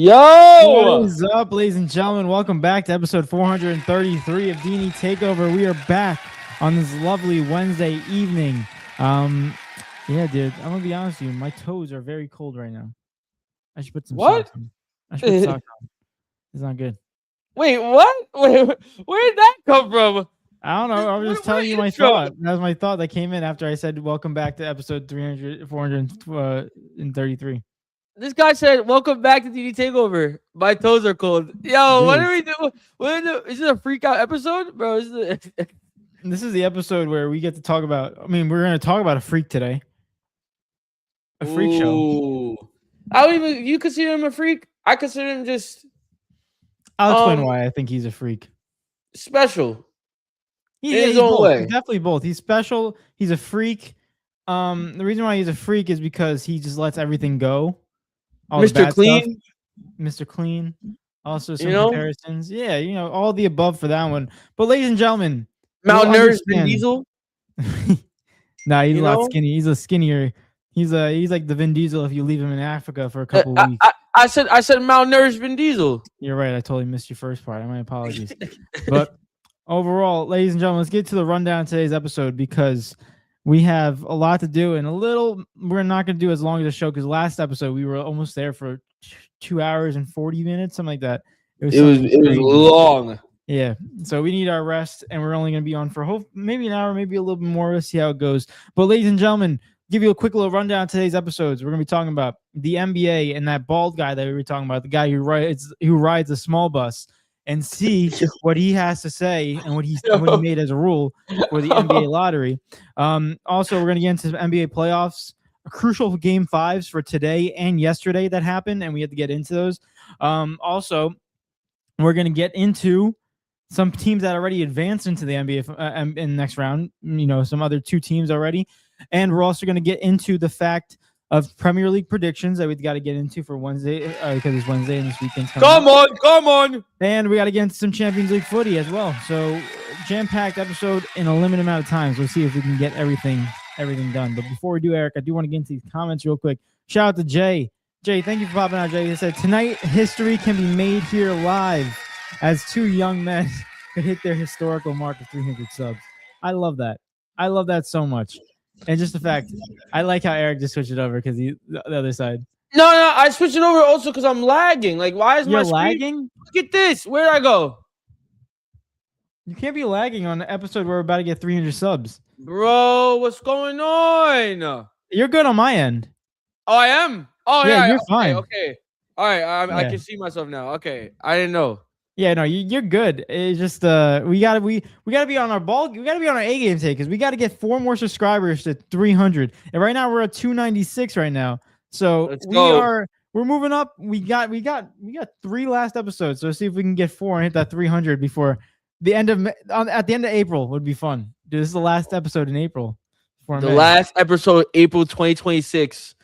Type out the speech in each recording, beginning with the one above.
Yo! What is up, ladies and gentlemen? Welcome back to episode 433 of Dini Takeover. We are back on this lovely Wednesday evening. Yeah, dude, I'm gonna be honest with you. My toes are very cold right now. I should put some socks on. I should put socks on. It's not good. Wait, what? Wait, where'd that come from? I don't know. I was just telling you my thought. That was my thought that came in after I said welcome back to episode 433. This guy said, "Welcome back to DD Takeover." My toes are cold. Yo, what are we doing? Is this a freak out episode, bro? This is the episode where we get to talk about. I mean, we're going to talk about a freak today. A freak show. I don't even. You consider him a freak? I consider him just. I'll explain why I think he's a freak. Special. He's own way. He's definitely both. He's special. He's a freak. The reason why he's a freak is because he just lets everything go. Mr. Clean. Mr. Clean. Also some comparisons. Yeah, all the above for that one. But ladies and gentlemen, malnourished Vin Diesel. Nah, he's a lot skinny. He's a skinnier. He's like the Vin Diesel if you leave him in Africa for a couple of weeks. I said malnourished Vin Diesel. You're right. I totally missed your first part. My apologies. But overall, ladies and gentlemen, let's get to the rundown of today's episode because we have a lot to do and we're not going to do as long as the show because last episode we were almost there for 2 hours and 40 minutes, something like that. It was long. Yeah. So we need our rest and we're only going to be on for maybe an hour, maybe a little bit more. Let's see how it goes. But ladies and gentlemen, give you a quick little rundown of today's episodes. We're going to be talking about the NBA and that bald guy that we were talking about, the guy who rides a small bus, and see what he has to say and what he made as a rule for the NBA lottery. Also, we're going to get into NBA playoffs, crucial game fives for today and yesterday that happened, and we have to get into those. Also, we're going to get into some teams that already advanced into the NBA in the next round, some other two teams already. And we're also going to get into the fact of Premier League predictions that we've got to get into for Wednesday because it's Wednesday and this weekend's coming up. Come on. And we got to get into some Champions League footy as well. So jam-packed episode in a limited amount of time. So we'll see if we can get everything done. But before we do, Eric, I do want to get into these comments real quick. Shout out to Jay. Jay, thank you for popping out, Jay. He said, tonight, history can be made here live as two young men could hit their historical mark of 300 subs. I love that. I love that so much. And just the fact, I like how Eric just switched it over because the other side. No, I switched it over also because I'm lagging. Like, why is my screen lagging? Look at this. Where'd I go? You can't be lagging on an episode where we're about to get 300 subs. Bro, what's going on? You're good on my end. Oh, I am? Oh, yeah. You're fine. Okay. All right. I can see myself now. Okay. I didn't know. Yeah, no, you're good. It's just we gotta be on our ball. We gotta be on our A game today because we gotta get 4 more subscribers to 300. And right now we're at 296 right now. So we're moving up. We got 3 last episodes. So see if we can get 4 and hit that 300 before the end of at the end of April would be fun. Dude, this is the last episode in April. Last episode, April 2026.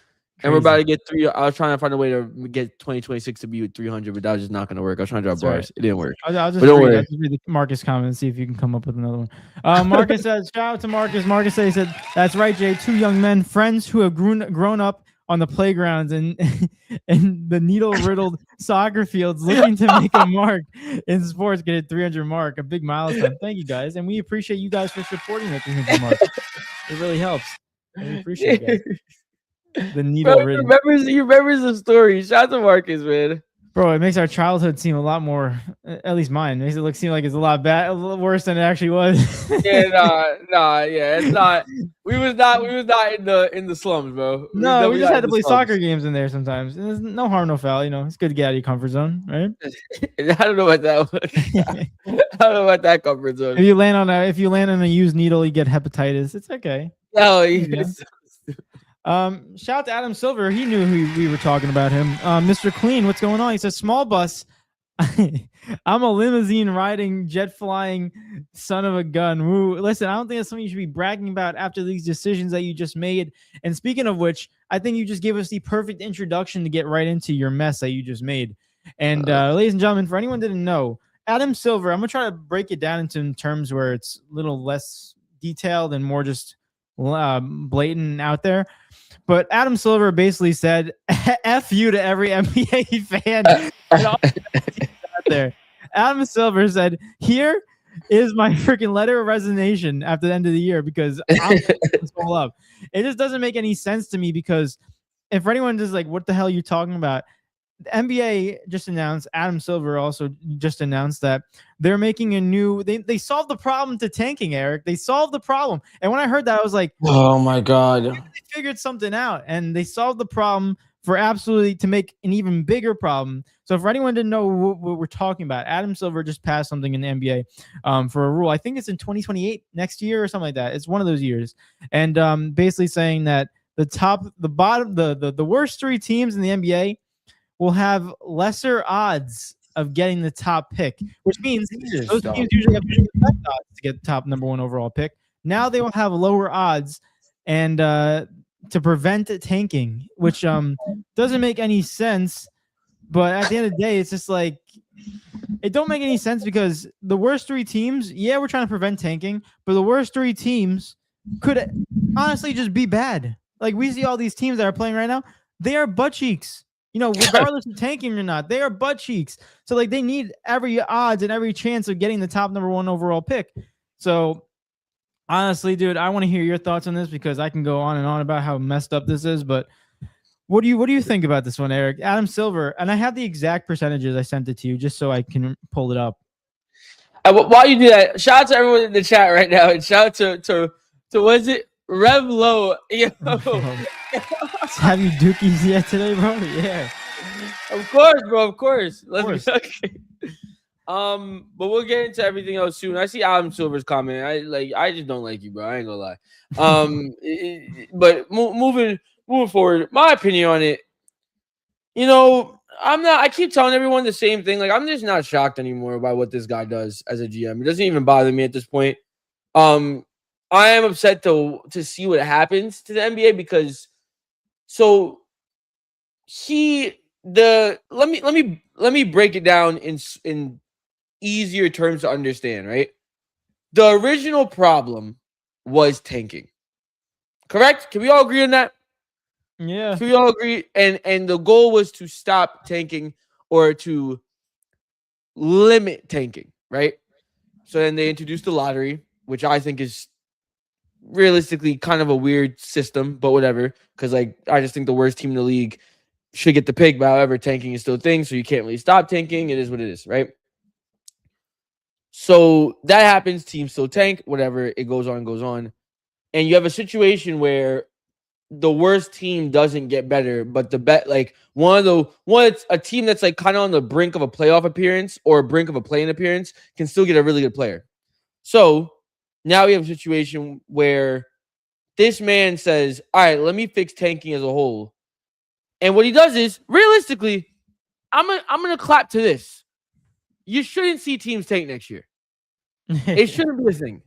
And we're about to get 3. I was trying to find a way to get 2026 to be 300, but that was just not going to work. I was trying to drop bars. Right. It didn't work. I'll just read the Marcus comment and see if you can come up with another one. Marcus says, shout out to Marcus. Marcus said, that's right, Jay. 2 young men, friends who have grown up on the playgrounds and the needle-riddled soccer fields looking to make a mark in sports, get a 300 mark, a big milestone. Thank you, guys. And we appreciate you guys for supporting the 300 mark. It really helps. We appreciate it, guys. The needle he remembers the story. Shout out to Marcus, man. Bro, it makes our childhood seem a lot more, at least mine, makes it seem like it's a lot worse than it actually was. Yeah, it's not. We was not in the slums, bro. No, we just had to play soccer games in there sometimes. There's no harm, no foul. It's good to get out of your comfort zone, right? I don't know about that one. I don't know about that comfort zone. If you land on a used needle, you get hepatitis. It's okay. No, shout out to Adam Silver. He knew who we were talking about him. Mr. Clean, what's going on? He says, small bus. I'm a limousine riding, jet flying son of a gun. Woo. Listen, I don't think that's something you should be bragging about after these decisions that you just made. And speaking of which, I think you just gave us the perfect introduction to get right into your mess that you just made. And ladies and gentlemen, for anyone who didn't know, Adam Silver, I'm going to try to break it down into terms where it's a little less detailed and more just blatant out there. But Adam Silver basically said, "F you to every NBA fan out there." Adam Silver said, "Here is my freaking letter of resignation after the end of the year because I'm this all up." It just doesn't make any sense to me because if anyone is like, "What the hell are you talking about?" The NBA just announced, Adam Silver also just announced that they're making a new, they solved the problem to tanking, Eric. They solved the problem. And when I heard that, I was like, oh my God. they figured something out and they solved the problem for absolutely to make an even bigger problem. So for anyone to know what we're talking about, Adam Silver just passed something in the NBA for a rule. I think it's in 2028 next year or something like that. It's one of those years. And basically saying that the worst three teams in the NBA will have lesser odds of getting the top pick, which means those teams usually have the best odds to get the top number 1 overall pick. Now they will have lower odds and to prevent tanking, which doesn't make any sense. But at the end of the day, it's just like it don't make any sense because the worst three teams, yeah, we're trying to prevent tanking, but the worst three teams could honestly just be bad. Like we see all these teams that are playing right now, they are butt cheeks. Regardless of tanking or not, they are butt cheeks. So like they need every odds and every chance of getting the top number 1 overall pick. So honestly, dude, I want to hear your thoughts on this because I can go on and on about how messed up this is. But what do you think about this one, Eric? Adam Silver, and I have the exact percentages. I sent it to you just so I can pull it up. While you do that, shout out to everyone in the chat right now, and shout out to was it Rev Low? Have you dookies yet today, bro? Yeah. Of course, bro. Of course. Okay. But we'll get into everything else soon. I see Adam Silver's comment. I just don't like you, bro. I ain't gonna lie. But moving forward, my opinion on it, I keep telling everyone the same thing. Like, I'm just not shocked anymore by what this guy does as a GM. It doesn't even bother me at this point. I am upset to see what happens to the NBA because let me break it down in easier terms to understand, right? The original problem was tanking. Correct? Can we all agree on that? Yeah. Can we all agree? And the goal was to stop tanking or to limit tanking, right? So then they introduced the lottery, which I think is realistically kind of a weird system, but whatever. Because I just think the worst team in the league should get the pick, but however, tanking is still a thing, so you can't really stop tanking. It is what it is, right? So that happens, teams still tank, whatever, it goes on. And you have a situation where the worst team doesn't get better, but it's a team that's like kind of on the brink of a playoff appearance or a brink of a play-in appearance can still get a really good player. So now we have a situation where this man says, all right, let me fix tanking as a whole. And what he does is, realistically, I'm gonna clap to this. You shouldn't see teams tank next year. It shouldn't be a thing.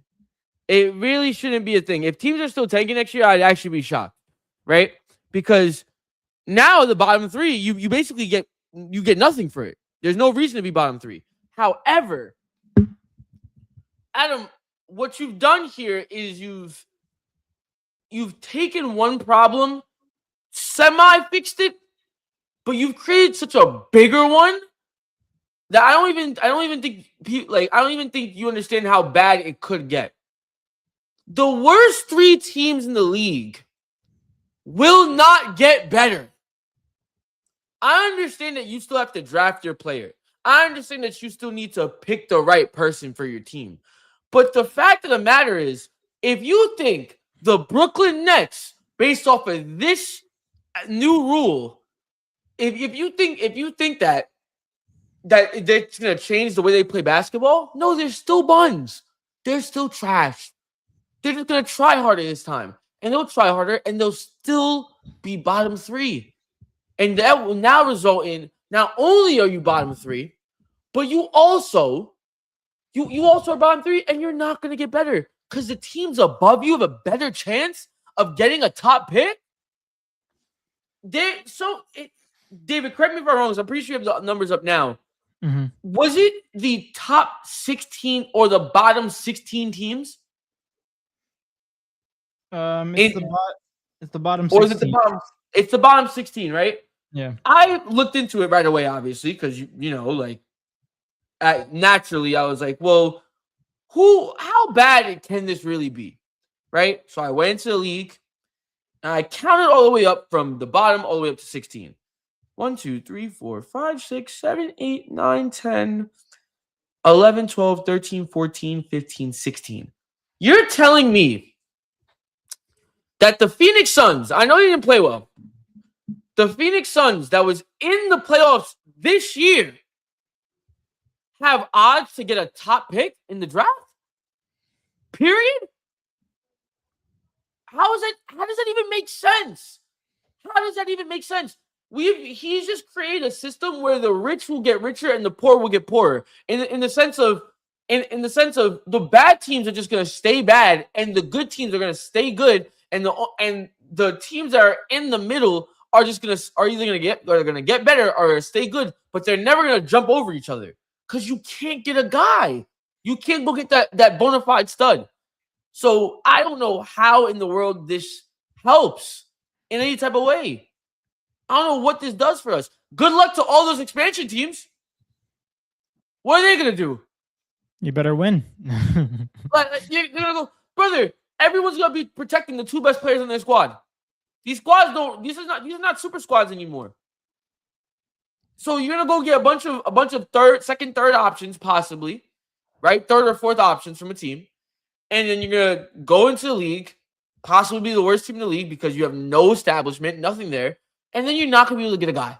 It really shouldn't be a thing. If teams are still tanking next year, I'd actually be shocked, right? Because now the bottom three, you basically get nothing for it. There's no reason to be bottom three. However, Adam, what you've done here is you've taken one problem, semi-fixed it, but you've created such a bigger one that I don't even think you understand how bad it could get. The worst three teams in the league will not get better. I understand that you still have to draft your player. I understand that you still need to pick the right person for your team. But the fact of the matter is, if you think the Brooklyn Nets, based off of this new rule, if you think that it's gonna change the way they play basketball, no, they're still buns. They're still trash. They're just gonna try harder this time, and they'll try harder, and they'll still be bottom three. And that will now result in not only are you bottom three, but you also are bottom three, and you're not gonna get better because the teams above you have a better chance of getting a top pick. David, correct me if I'm wrong. I'm pretty sure you have the numbers up now. Mm-hmm. Was it the top 16 or the bottom 16 teams? It's it's the bottom or 16. is it the bottom? It's the bottom 16, right? Yeah. I looked into it right away, obviously, because naturally I was like, well, how bad can this really be, right? So I went into the league and I counted all the way up from the bottom all the way up to 16. 1, 2, 3, 4, 5, 6, 7, 8, 9, 10, 11, 12, 13, 14, 15, 16. You're telling me that the Phoenix Suns, I know you didn't play well, the Phoenix Suns that was in the playoffs this year have odds to get a top pick in the draft? Period? How does that even make sense? How does that even make sense? He's just created a system where the rich will get richer and the poor will get poorer. In the sense of the bad teams are just gonna stay bad and the good teams are gonna stay good, and the teams that are in the middle are either gonna get better or stay good, but they're never gonna jump over each other because you can't get a guy. You can't go get that bona fide stud. So I don't know how in the world this helps in any type of way. I don't know what this does for us. Good luck to all those expansion teams. What are they going to do? You better win. You're going to go, brother, everyone's going to be protecting the two best players in their squad. These are not super squads anymore. So you're going to go get a bunch of second, third options possibly, right? Third or fourth options from a team. And then you're going to go into the league, possibly be the worst team in the league because you have no establishment, nothing there. And then you're not going to be able to get a guy.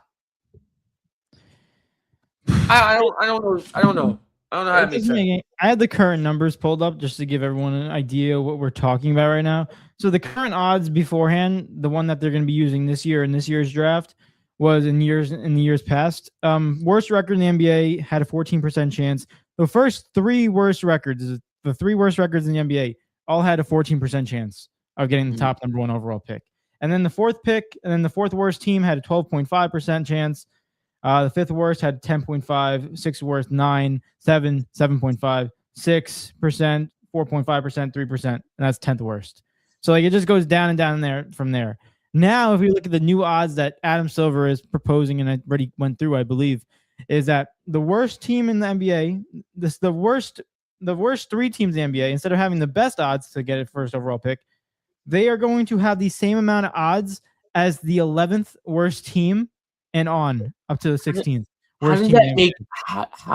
I don't know how that makes sense. I had the current numbers pulled up just to give everyone an idea of what we're talking about right now. So the current odds beforehand, the one that they're going to be using this year in this year's draft, was in the years past. Worst record in the NBA had a 14% chance. The first three worst records in the NBA all had a 14% chance of getting the top number 1 overall pick. And then the fourth worst team had a 12.5% chance. The fifth worst had 10.5, sixth worst 9, 7, 7.5, 6%, 4.5%, 3%, and that's 10th worst. So it just goes down and down there from there. Now, if we look at the new odds that Adam Silver is proposing, and I already went through, I believe, is that the worst team in the NBA, the worst 3 teams in the NBA, instead of having the best odds to get a first overall pick, they are going to have the same amount of odds as the 11th worst team and on up to the 16th. How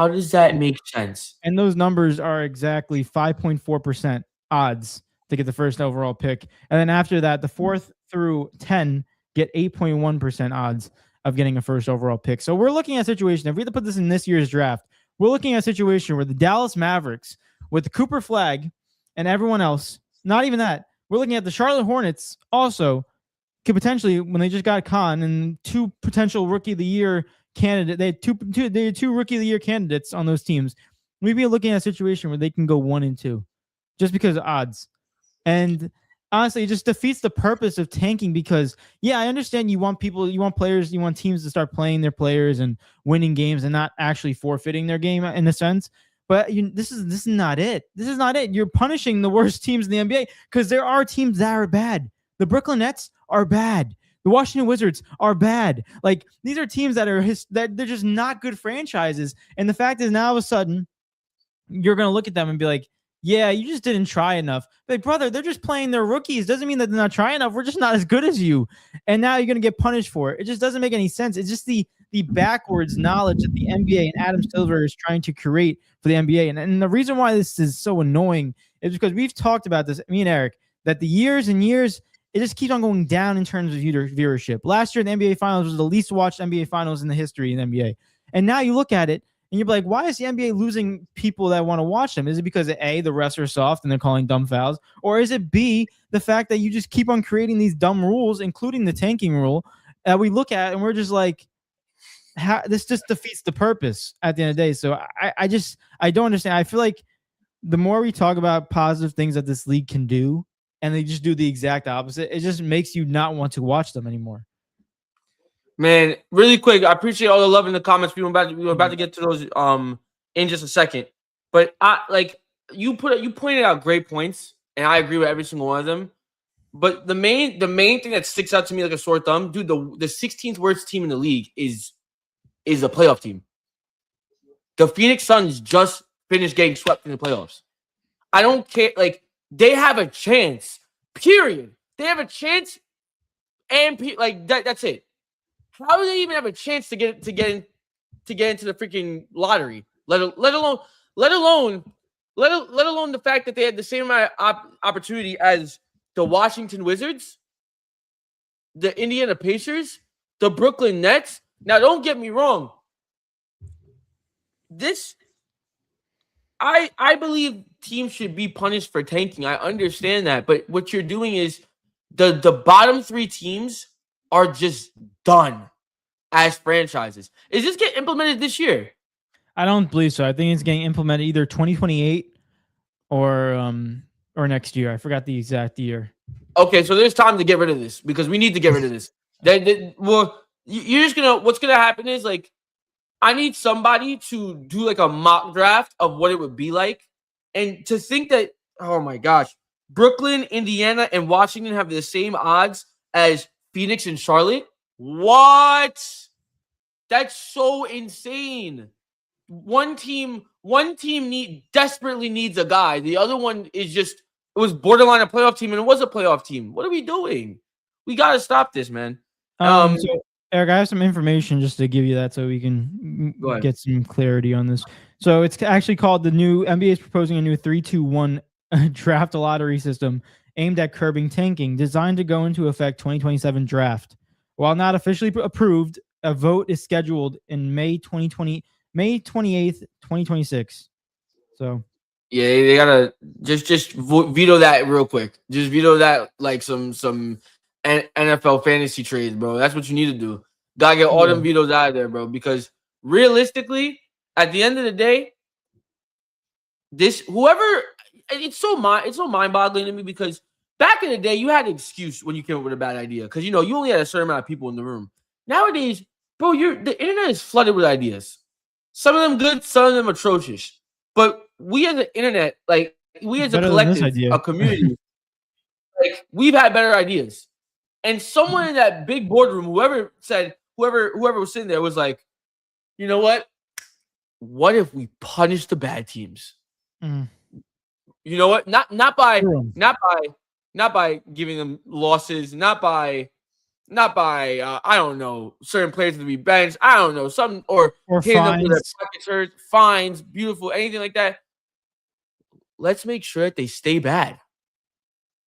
does that make sense? And those numbers are exactly 5.4% odds to get the first overall pick. And then after that, the 4th through 10 get 8.1% odds of getting a first overall pick. So we're looking at a situation, if we had to put this in this year's draft, we're looking at a situation where the Dallas Mavericks, with the Cooper Flag and everyone else, not even that, we're looking at the Charlotte Hornets also could potentially, when they just got Khan and 2 potential rookie of the year candidates, they had two rookie of the year candidates on those teams. We'd be looking at a situation where they can go 1-2 just because of odds. And honestly, it just defeats the purpose of tanking because, yeah, I understand you want players, you want teams to start playing their players and winning games and not actually forfeiting their game in a sense. But this is not it. This is not it. You're punishing the worst teams in the NBA because there are teams that are bad. The Brooklyn Nets are bad. The Washington Wizards are bad. Like, these are teams that they're just not good franchises. And the fact is, now all of a sudden, you're going to look at them and be like, yeah, you just didn't try enough. But brother, they're just playing their rookies. Doesn't mean that they're not trying enough. We're just not as good as you. And now you're going to get punished for it. It just doesn't make any sense. It's just the backwards knowledge that the NBA and Adam Silver is trying to create for the NBA. And the reason why this is so annoying is because we've talked about this, me and Eric, that the years and years, it just keeps on going down in terms of viewership. Last year, the NBA Finals was the least watched NBA Finals in the history in the NBA. And now you look at it, and you're like, why is the NBA losing people that want to watch them? Is it because, A, the refs are soft and they're calling dumb fouls? Or is it, B, the fact that you just keep on creating these dumb rules, including the tanking rule, that we look at and we're just like, this just defeats the purpose at the end of the day. So I don't understand. I feel like the more we talk about positive things that this league can do, and they just do the exact opposite, it just makes you not want to watch them anymore. Man, really quick, I appreciate all the love in the comments. We were about to get to those in just a second. But you pointed out great points, and I agree with every single one of them. But the main thing that sticks out to me like a sore thumb, dude, the 16th worst team in the league is a playoff team. The Phoenix Suns just finished getting swept in the playoffs. I don't care. Like, they have a chance. Period. They have a chance, and like that's it. How do they even have a chance to get into the freaking lottery? Let alone the fact that they had the same amount of opportunity as the Washington Wizards, the Indiana Pacers, the Brooklyn Nets. Now, don't get me wrong. I believe teams should be punished for tanking. I understand that, but what you're doing is the bottom three teams are just done as franchises. Is this get implemented this year? I don't believe so. I think it's getting implemented either 2028 or next year. I forgot the exact year. Okay, so there's time to get rid of this because we need to get rid of this. Well, you're just gonna. What's gonna happen is like, I need somebody to do like a mock draft of what it would be like, and to think that, oh my gosh, Brooklyn, Indiana, and Washington have the same odds as Phoenix and Charlotte. What? That's so insane. One team desperately needs a guy. The other one is just, it was borderline a playoff team, and it was a playoff team. What are we doing? We got to stop this, man. So, Eric, I have some information just to give you that so we can get some clarity on this. So it's actually called the new NBA is proposing a new 3-2-1 draft lottery system aimed at curbing tanking, designed to go into effect 2027 draft. While not officially approved, a vote is scheduled in May 28th, 2026. So yeah, they gotta just veto that real quick. Just veto that like some NFL fantasy trades, bro. That's what you need to do. Gotta get all them vetoes out of there, bro. Because realistically, at the end of the day, it's so mind-boggling to me because back in the day, you had an excuse when you came up with a bad idea because you only had a certain amount of people in the room. Nowadays, bro, the internet is flooded with ideas. Some of them good, some of them atrocious. But we as an internet, like we as a collective, a community, like we've had better ideas. And someone in that big boardroom, whoever was sitting there was like, you know what? What if we punish the bad teams? You know what? Not by giving them losses, not by I don't know, certain players to be benched. I don't know, some or fines. Them pockets hurt, fines, beautiful, anything like that. Let's make sure that they stay bad.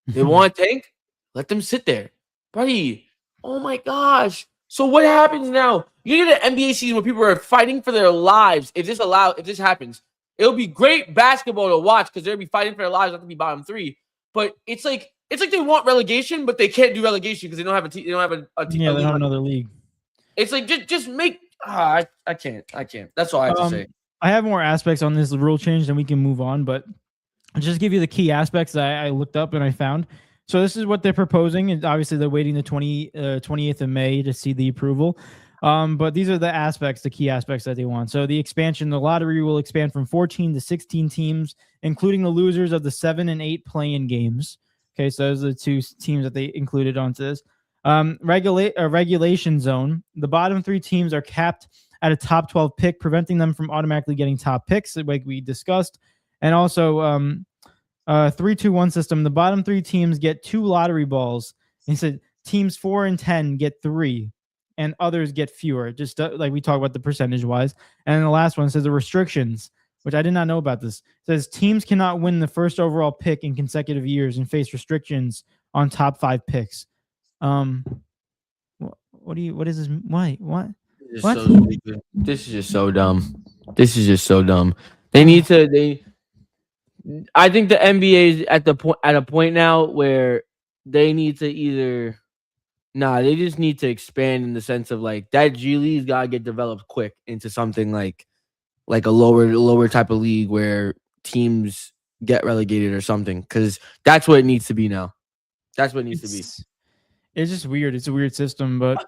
They want to tank? Let them sit there. Buddy, oh my gosh. So what happens now? You get an NBA season where people are fighting for their lives. If this happens, it'll be great basketball to watch because they'll be fighting for their lives not to be bottom three. But it's like they want relegation, but they can't do relegation because they don't have a team. They don't have a team. Yeah, they don't have another league. It's like just make. I can't. That's all I have to say. I have more aspects on this rule change, and we can move on. But I'll just give you the key aspects that I looked up and I found. So this is what they're proposing, and obviously they're waiting the 28th of May to see the approval. But these are the key aspects that they want. So the expansion, the lottery will expand from 14 to 16 teams, including the losers of the 7 and 8 play-in games. Okay, so those are the two teams that they included onto this. Regulation zone. The bottom 3 teams are capped at a top 12 pick, preventing them from automatically getting top picks, like we discussed. And also 3-2-1 system. The bottom 3 teams get 2 lottery balls. And said teams 4 and 10 get 3, and others get fewer. Just like we talked about the percentage wise. And then the last one says the restrictions, which I did not know about this. It says teams cannot win the first overall pick in consecutive years and face restrictions on top 5 picks. What is this? Why? What? What? This is just so dumb. They need to. I think the NBA is at a point now where they need to either. They just need to expand in the sense of like that G League's gotta get developed quick into something like a lower type of league where teams get relegated or something, because that's what it needs to be now. That's what it needs to be. It's just weird. It's a weird system, but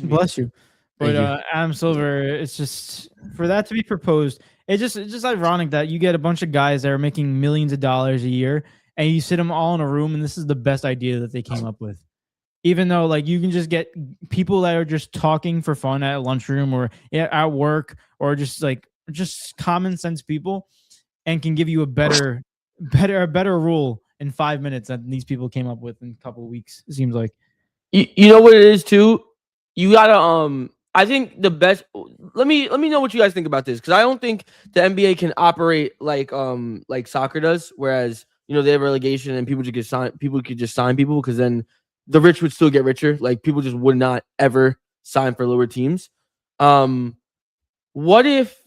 bless you. But Adam Silver, it's just for that to be proposed. It's just ironic that you get a bunch of guys that are making millions of dollars a year, and you sit them all in a room, and this is the best idea that they came up with. Even though like you can just get people that are just talking for fun at a lunchroom or at work or just common sense people, and can give you a better rule in 5 minutes that these people came up with in a couple of weeks. It seems like. You know what it is too. You gotta I think the best. Let me know what you guys think about this, because I don't think the NBA can operate like soccer does, whereas they have relegation and people could just sign people, because then the rich would still get richer. Like, people just would not ever sign for lower teams. What if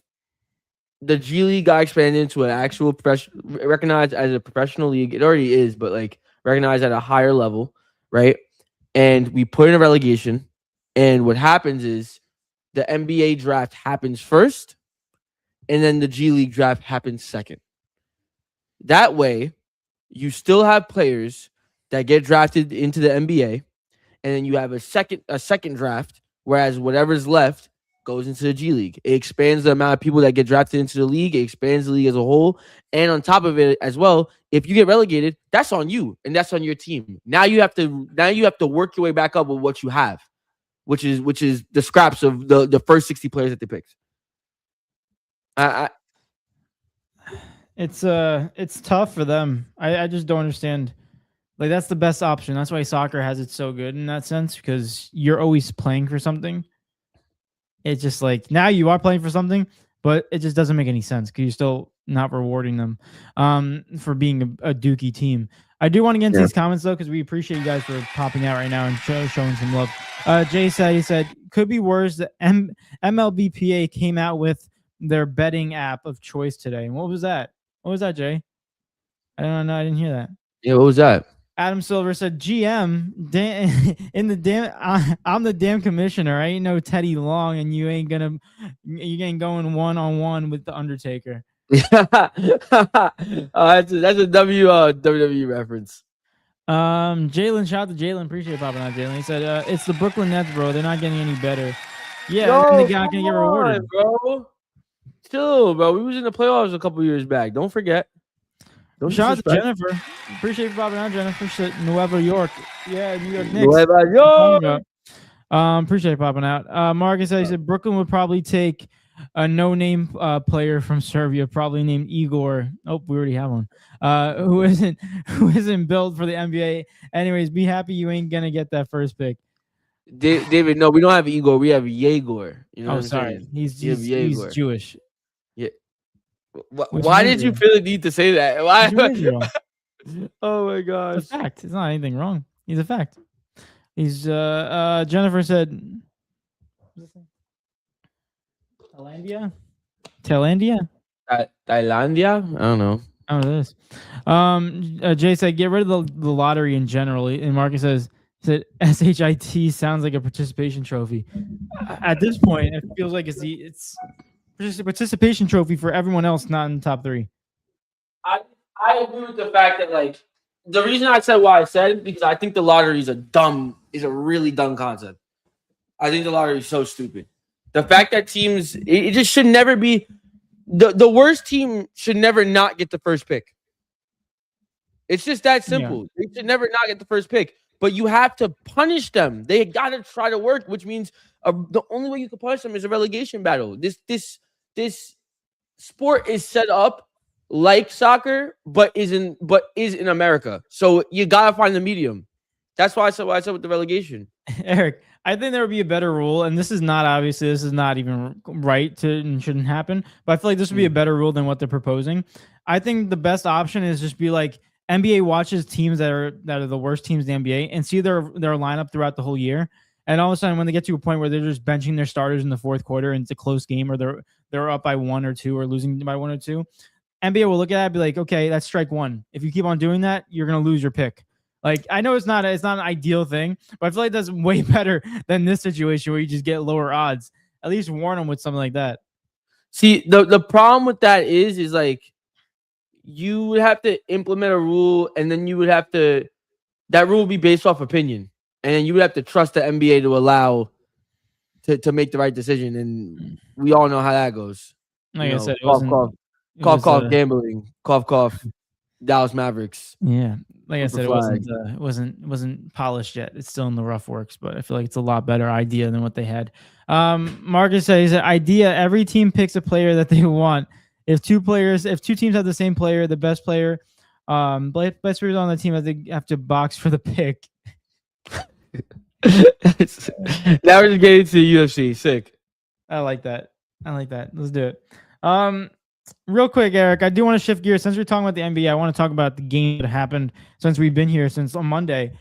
the G League got expanded into an actual recognized as a professional league? It already is, but like recognized at a higher level, right? And we put in a relegation, and what happens is the NBA draft happens first, and then the G League draft happens second. That way, you still have players that get drafted into the NBA, and then you have a second draft, whereas whatever's left goes into the G League. It expands the amount of people that get drafted into the league. It expands the league as a whole. And on top of it as well, if you get relegated, that's on you and that's on your team. Now you have to work your way back up with what you have, which is the scraps of the first 60 players that they picked. It's tough for them. I just don't understand. Like, that's the best option. That's why soccer has it so good in that sense, because you're always playing for something. It's just like, now you are playing for something, but it just doesn't make any sense because you're still not rewarding them for being a dookie team. I do want to get into these comments, though, because we appreciate you guys for popping out right now and showing some love. Jay said, could be worse. The MLBPA came out with their betting app of choice today. And what was that? What was that, Jay? I don't know. I didn't hear that. Yeah, what was that? Adam Silver said, GM, I'm the damn commissioner. I ain't no Teddy Long, and you ain't going 1-on-1 with the Undertaker. That's a WWE reference. Jalen, shout out to Jalen. Appreciate popping out, Jalen. He said, it's the Brooklyn Nets, bro. They're not getting any better. Yeah, and they're not going to get rewarded. Bro. Chill, bro. We was in the playoffs a couple years back. Don't forget. Shout out to Jennifer. Appreciate you popping out, Jennifer. Said Nueva York. Yeah, New York Knicks. Nueva York. Appreciate you popping out. Marcus said, he said Brooklyn would probably take a no-name player from Serbia, probably named Igor. Oh, we already have one. Who isn't built for the NBA. Anyways, be happy you ain't gonna get that first pick. David, no, we don't have Igor. We have Yegor. You know sorry. He's Jewish. Yeah. Why did you feel the need to say that? Why? Oh my gosh. It's a fact. It's not anything wrong. He's a fact. He's Jennifer said Thailandia? Thailandia? I don't know. Oh, this. Jay said, get rid of the lottery in general. And Marcus said SHIT sounds like a participation trophy. At this point, it feels like it's just a participation trophy for everyone else not in the top 3. I agree with the fact that, like, the reason I said what I said, because I think the lottery is a really dumb concept. I think the lottery is so stupid. The fact that teams, it just should never be, the worst team should never not get the first pick. It's just that simple. Yeah. They should never not get the first pick. But you have to punish them. They got to try to work, which means the only way you can punish them is a relegation battle. This sport is set up like soccer, but is in America. So you gotta find the medium. That's why I said what I said with the relegation. Eric, I think there would be a better rule, and this is not even right and shouldn't happen. But I feel like this would be a better rule than what they're proposing. I think the best option is just be like, NBA watches teams that are the worst teams in the NBA and see their lineup throughout the whole year. And all of a sudden, when they get to a point where they're just benching their starters in the fourth quarter and it's a close game, or they're up by 1 or 2 or losing by 1 or 2, NBA will look at that and be like, okay, that's strike 1. If you keep on doing that, you're gonna lose your pick. Like, I know it's not an ideal thing, but I feel like that's way better than this situation where you just get lower odds. At least warn them with something like that. See, the problem with that is like, you would have to implement a rule, and then you would have to, that rule would be based off opinion, and then you would have to trust the NBA to allow to make the right decision, and we all know how that goes. Like I said, cough, gambling, cough. Dallas Mavericks. Yeah, like I Flip a said, flag. it wasn't polished yet. It's still in the rough works, but I feel like it's a lot better idea than what they had. Marcus says idea: every team picks a player that they want. If two teams have the same player, the best player, best players on the team have to box for the pick. Now we're just getting to the UFC. Sick. I like that. Let's do it. Real quick, Eric, I do want to shift gears. Since we're talking about the NBA, I want to talk about the game that happened since we've been here since on Monday.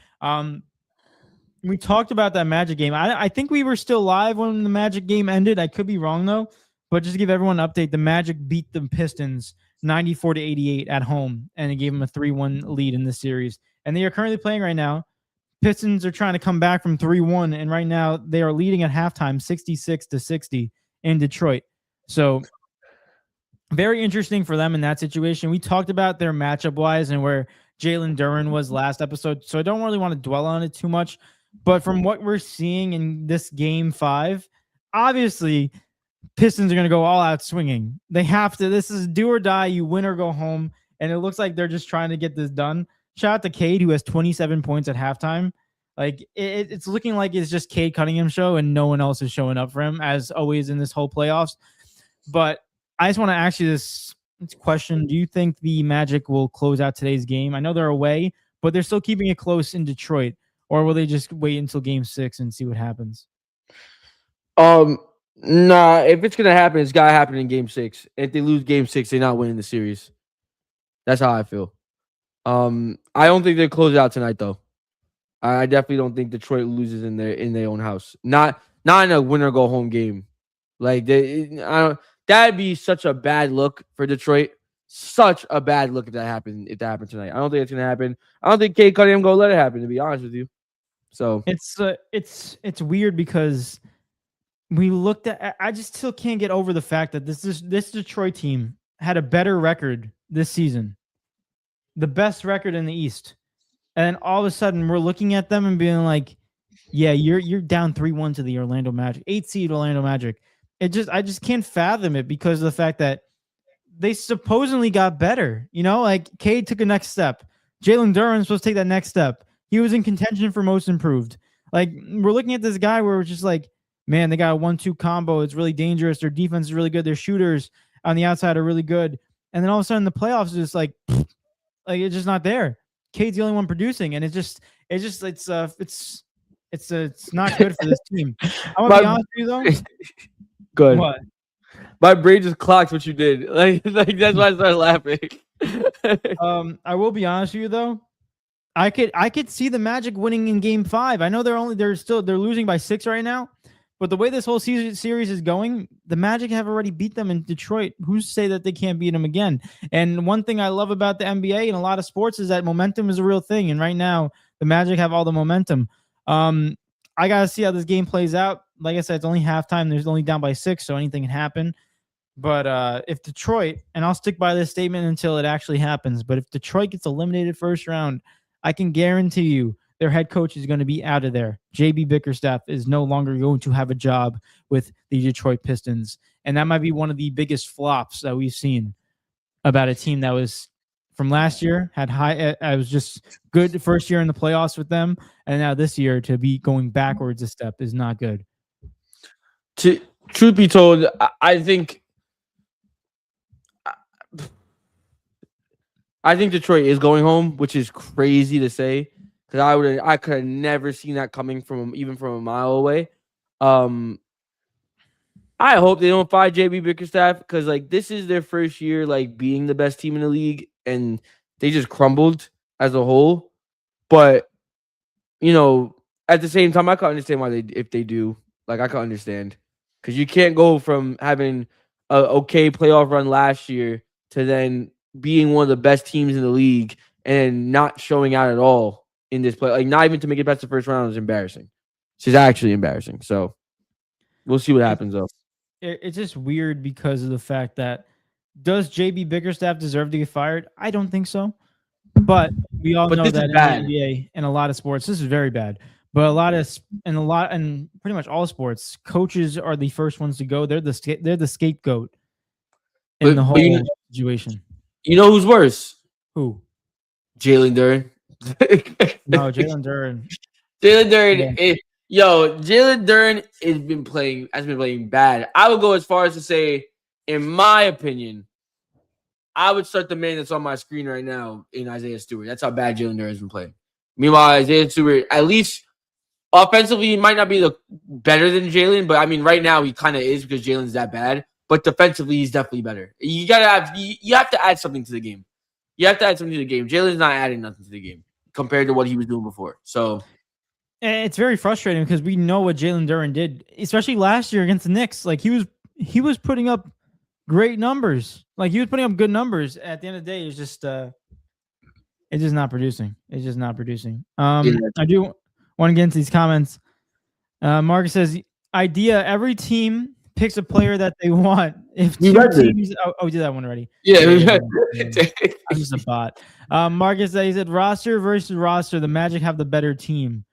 We talked about that Magic game. I think we were still live when the Magic game ended. I could be wrong, though. But just to give everyone an update, the Magic beat the Pistons 94-88 at home, and it gave them a 3-1 lead in this series. And they are currently playing right now. Pistons are trying to come back from 3-1, and right now they are leading at halftime 66-60 in Detroit. So very interesting for them in that situation. We talked about their matchup wise and where Jalen Duren was last episode, so I don't really want to dwell on it too much. But from what we're seeing in this game 5, obviously Pistons are going to go all out swinging. They have to. This is do or die. You win or go home, and it looks like they're just trying to get this done. Shout out to Cade, who has 27 points at halftime. Like it's looking like it's just Cade Cunningham's show, and no one else is showing up for him, as always in this whole playoffs. But I just want to ask you this question. Do you think the Magic will close out today's game? I know they're away, but they're still keeping it close in Detroit. Or will they just wait until game 6 and see what happens? Nah, if it's going to happen, it's got to happen in game 6. If they lose game 6, they're not winning the series. That's how I feel. I don't think they close it out tonight, though. I definitely don't think Detroit loses in their own house. Not in a win or go home game. Like that'd be such a bad look for Detroit. Such a bad look if that happened tonight. I don't think it's gonna happen. I don't think Cade Cunningham gonna let it happen, to be honest with you. So it's weird because we looked at. I just still can't get over the fact that this Detroit team had a better record this season, the best record in the East, and all of a sudden we're looking at them and being like, "Yeah, you're down 3-1 to the Orlando Magic, 8 seed Orlando Magic." I just can't fathom it because of the fact that they supposedly got better. You know, like Cade took a next step. Jalen Duren's supposed to take that next step. He was in contention for most improved. Like we're looking at this guy where we're just like, man, they got a 1-2 combo. It's really dangerous. Their defense is really good. Their shooters on the outside are really good. And then all of a sudden the playoffs is just like it's just not there. Cade's the only one producing, and it's not good for this team. I want to be honest with you though. Good. What? My brain just clocked what you did. Like that's why I started laughing. I will be honest with you though. I could see the Magic winning in game 5. I know they're losing by 6 right now, but the way this whole series is going, the Magic have already beat them in Detroit. Who's to say that they can't beat them again? And one thing I love about the NBA and a lot of sports is that momentum is a real thing. And right now, the Magic have all the momentum. I gotta see how this game plays out. Like I said, it's only halftime. There's only down by 6, so anything can happen. But if Detroit, and I'll stick by this statement until it actually happens, but if Detroit gets eliminated first round, I can guarantee you their head coach is going to be out of there. JB Bickerstaff is no longer going to have a job with the Detroit Pistons. And that might be one of the biggest flops that we've seen about a team that was from last year, I was just good the first year in the playoffs with them. And now this year to be going backwards a step is not good. Truth be told, I think Detroit is going home, which is crazy to say because I could have never seen that coming from a mile away. I hope they don't fire JB Bickerstaff because like this is their first year like being the best team in the league and they just crumbled as a whole. But you know, at the same time, I can understand why if they do. Like I can understand because you can't go from having a okay playoff run last year to then being one of the best teams in the league and not showing out at all in this play. Like not even to make it past the first round is embarrassing. It's actually embarrassing. So we'll see what happens though. It's just weird because of the fact that does JB Bickerstaff deserve to get fired? I don't think so. But we all know that in the NBA and a lot of sports, this is very bad. But and pretty much all sports, coaches are the first ones to go. They're the scapegoat in the whole situation. You know who's worse? Who? Jalen Duren. No, Jalen Duren. Jalen Duren. Yeah. Jalen Duren has been playing bad. I would go as far as to say, in my opinion, I would start the man that's on my screen right now in Isaiah Stewart. That's how bad Jalen Duren has been playing. Meanwhile, Isaiah Stewart, at least offensively, he might not be better than Jalen, but I mean, right now he kind of is because Jalen's that bad. But defensively, he's definitely better. You have to add something to the game. You have to add something to the game. Jalen's not adding nothing to the game compared to what he was doing before. So It's very frustrating because we know what Jalen Duren did, especially last year against the Knicks. Like he was putting up great numbers. Like he was putting up good numbers. At the end of the day, it's just not producing. It's just not producing. I do want to get into these comments. Marcus says, idea, every team picks a player that they want. If two teams, we did that one already. Yeah. I'm just a bot. Marcus said, he said, roster versus roster, the Magic have the better team.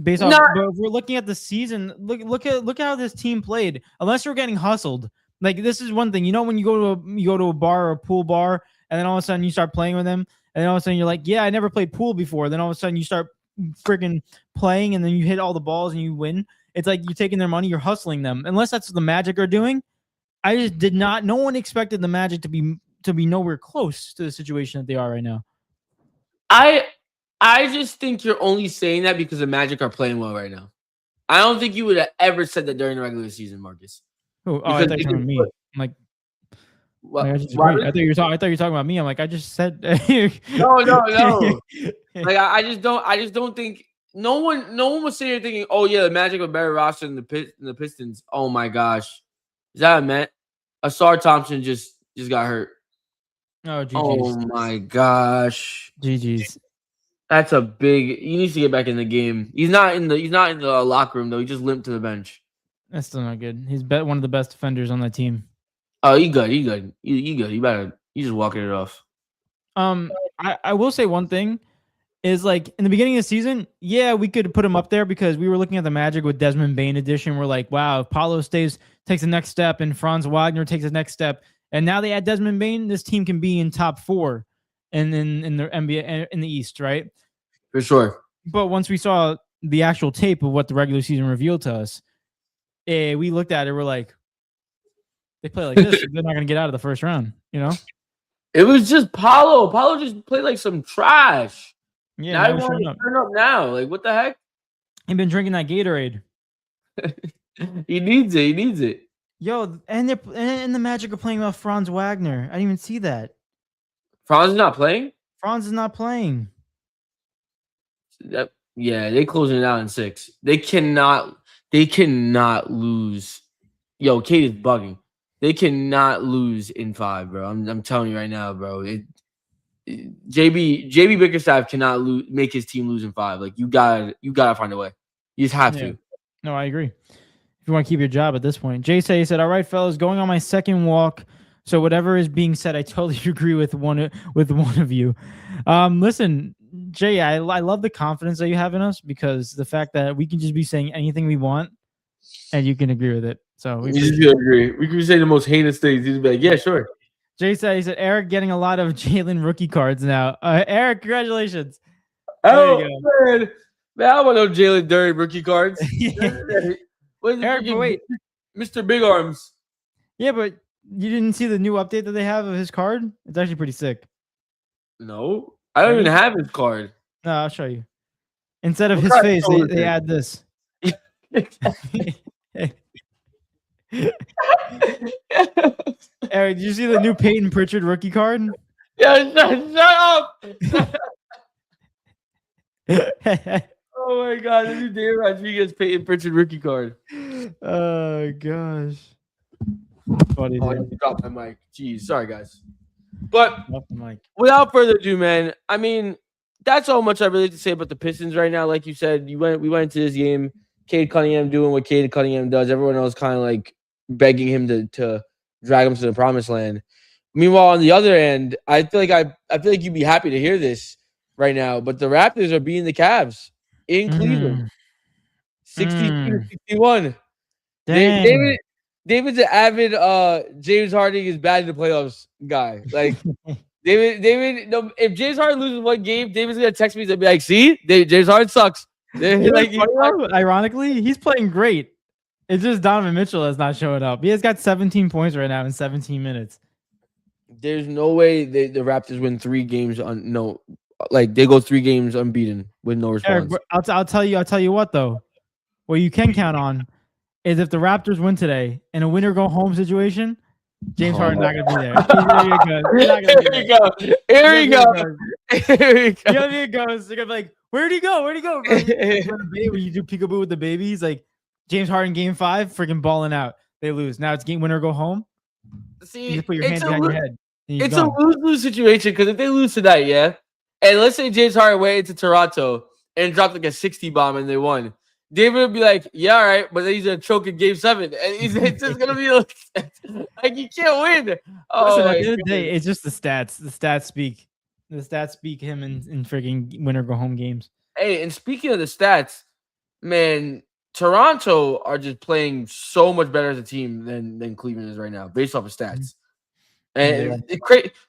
Based off, but if we're looking at the season, look at how this team played. Unless you're getting hustled, like this is one thing. You know, when you go to a bar or a pool bar, and then all of a sudden you start playing with them, and then all of a sudden you're like, yeah, I never played pool before. Then all of a sudden you start freaking playing, and then you hit all the balls and you win. It's like you're taking their money, you're hustling them. Unless that's what the Magic are doing. I just did not. No one expected the Magic to be nowhere close to the situation that they are right now. I just think you're only saying that because the Magic are playing well right now. I don't think you would have ever said that during the regular season, Marcus. Oh, I thought you were talking about me. I'm like, I thought you were talking about me. I'm like, I just said. No. Like I just don't think no one was sitting here thinking, oh yeah, the Magic have a better roster than the Pistons. Oh my gosh, is that meant? Asar Thompson just got hurt. Oh, GG's. Oh my gosh, GG's. That's a big. He needs to get back in the game. He's not in the locker room though. He just limped to the bench. That's still not good. He's one of the best defenders on that team. Oh, he good. He good. You just walking it off. I will say one thing is, like, in the beginning of the season, yeah, we could put him up there because we were looking at the Magic with Desmond Bane edition. We're like, wow, if Paolo takes the next step and Franz Wagner takes the next step, and now they add Desmond Bane, this team can be in top 4 and in the NBA in the East, right? For sure. But once we saw the actual tape of what the regular season revealed to us, we looked at it, we're like, they play like this, they're not going to get out of the first round, you know? It was just Paolo. Paolo just played like some trash. Yeah, now he wants to turn up now. Like, what the heck? He's been drinking that Gatorade. He needs it. Yo, and the Magic are playing without Franz Wagner. I didn't even see that. Franz is not playing? Franz is not playing. Yeah, they closing it out in 6. They cannot lose. Yo, Kate is bugging. They cannot lose in 5, bro. I'm telling you right now, bro. JB Bickerstaff cannot make his team lose in 5. Like, you gotta find a way. You just have to. No, I agree. If you want to keep your job at this point. Jay said, all right, fellas, going on my second walk. So whatever is being said, I totally agree with one of you. Listen, Jay, I love the confidence that you have in us, because the fact that we can just be saying anything we want and you can agree with it. So we just agree. We can say the most heinous things. He'd be like, yeah, sure. Jay said, Eric getting a lot of Jalen rookie cards now. Eric, congratulations. Oh, man, I want no Jalen Duren rookie cards. Eric, but wait. Mr. Big Arms. Yeah, but you didn't see the new update that they have of his card? It's actually pretty sick. No, I don't even have his card. No, I'll show you. Instead of his face, they add this. Eric, did you see the new Peyton Pritchard rookie card? Yeah, shut up. Oh my god, the new David Rodriguez Peyton Pritchard rookie card. Oh gosh. Funny. Oh, I dropped my mic. Jeez, sorry guys. But without further ado, man, I mean, that's all much I really have to say about the Pistons right now. Like you said, we went into this game, Cade Cunningham doing what Cade Cunningham does. Everyone else kind of like begging him to drag him to the promised land. Meanwhile, on the other end, I feel like you'd be happy to hear this right now, but the Raptors are beating the Cavs in Cleveland, 62-61. David's an avid James Harden is bad in the playoffs guy. Like David. No, if James Harden loses one game, David's gonna text me and be like, "See, James Harden sucks." Like, ironically, he's playing great. It's just Donovan Mitchell that's not showing up. He has got 17 points right now in 17 minutes. there's no way the Raptors win 3 games on no, like they go 3 games unbeaten with no response. Eric, I'll tell you what though. What you can count on is if the Raptors win today in a winner go home situation, James Harden's not gonna be there. Here we go. Here we go. Here he goes. They're gonna be like, where'd he go? Where'd he go? When you do peekaboo with the baby, he's like, James Harden game 5, freaking balling out. They lose. Now it's game winner go home. See, you just put your hands behind your head. It's a lose-lose situation because if they lose tonight, yeah, and let's say James Harden went into Toronto and dropped like a 60 bomb and they won, David would be like, "Yeah, all right," but then he's gonna choke in Game 7, and it's just gonna be like you can't win. Oh, listen, at the end of the day, it's just the stats. The stats speak. The stats speak him in freaking winner go home games. Hey, and speaking of the stats, man, Toronto are just playing so much better as a team than Cleveland is right now, based off of stats. And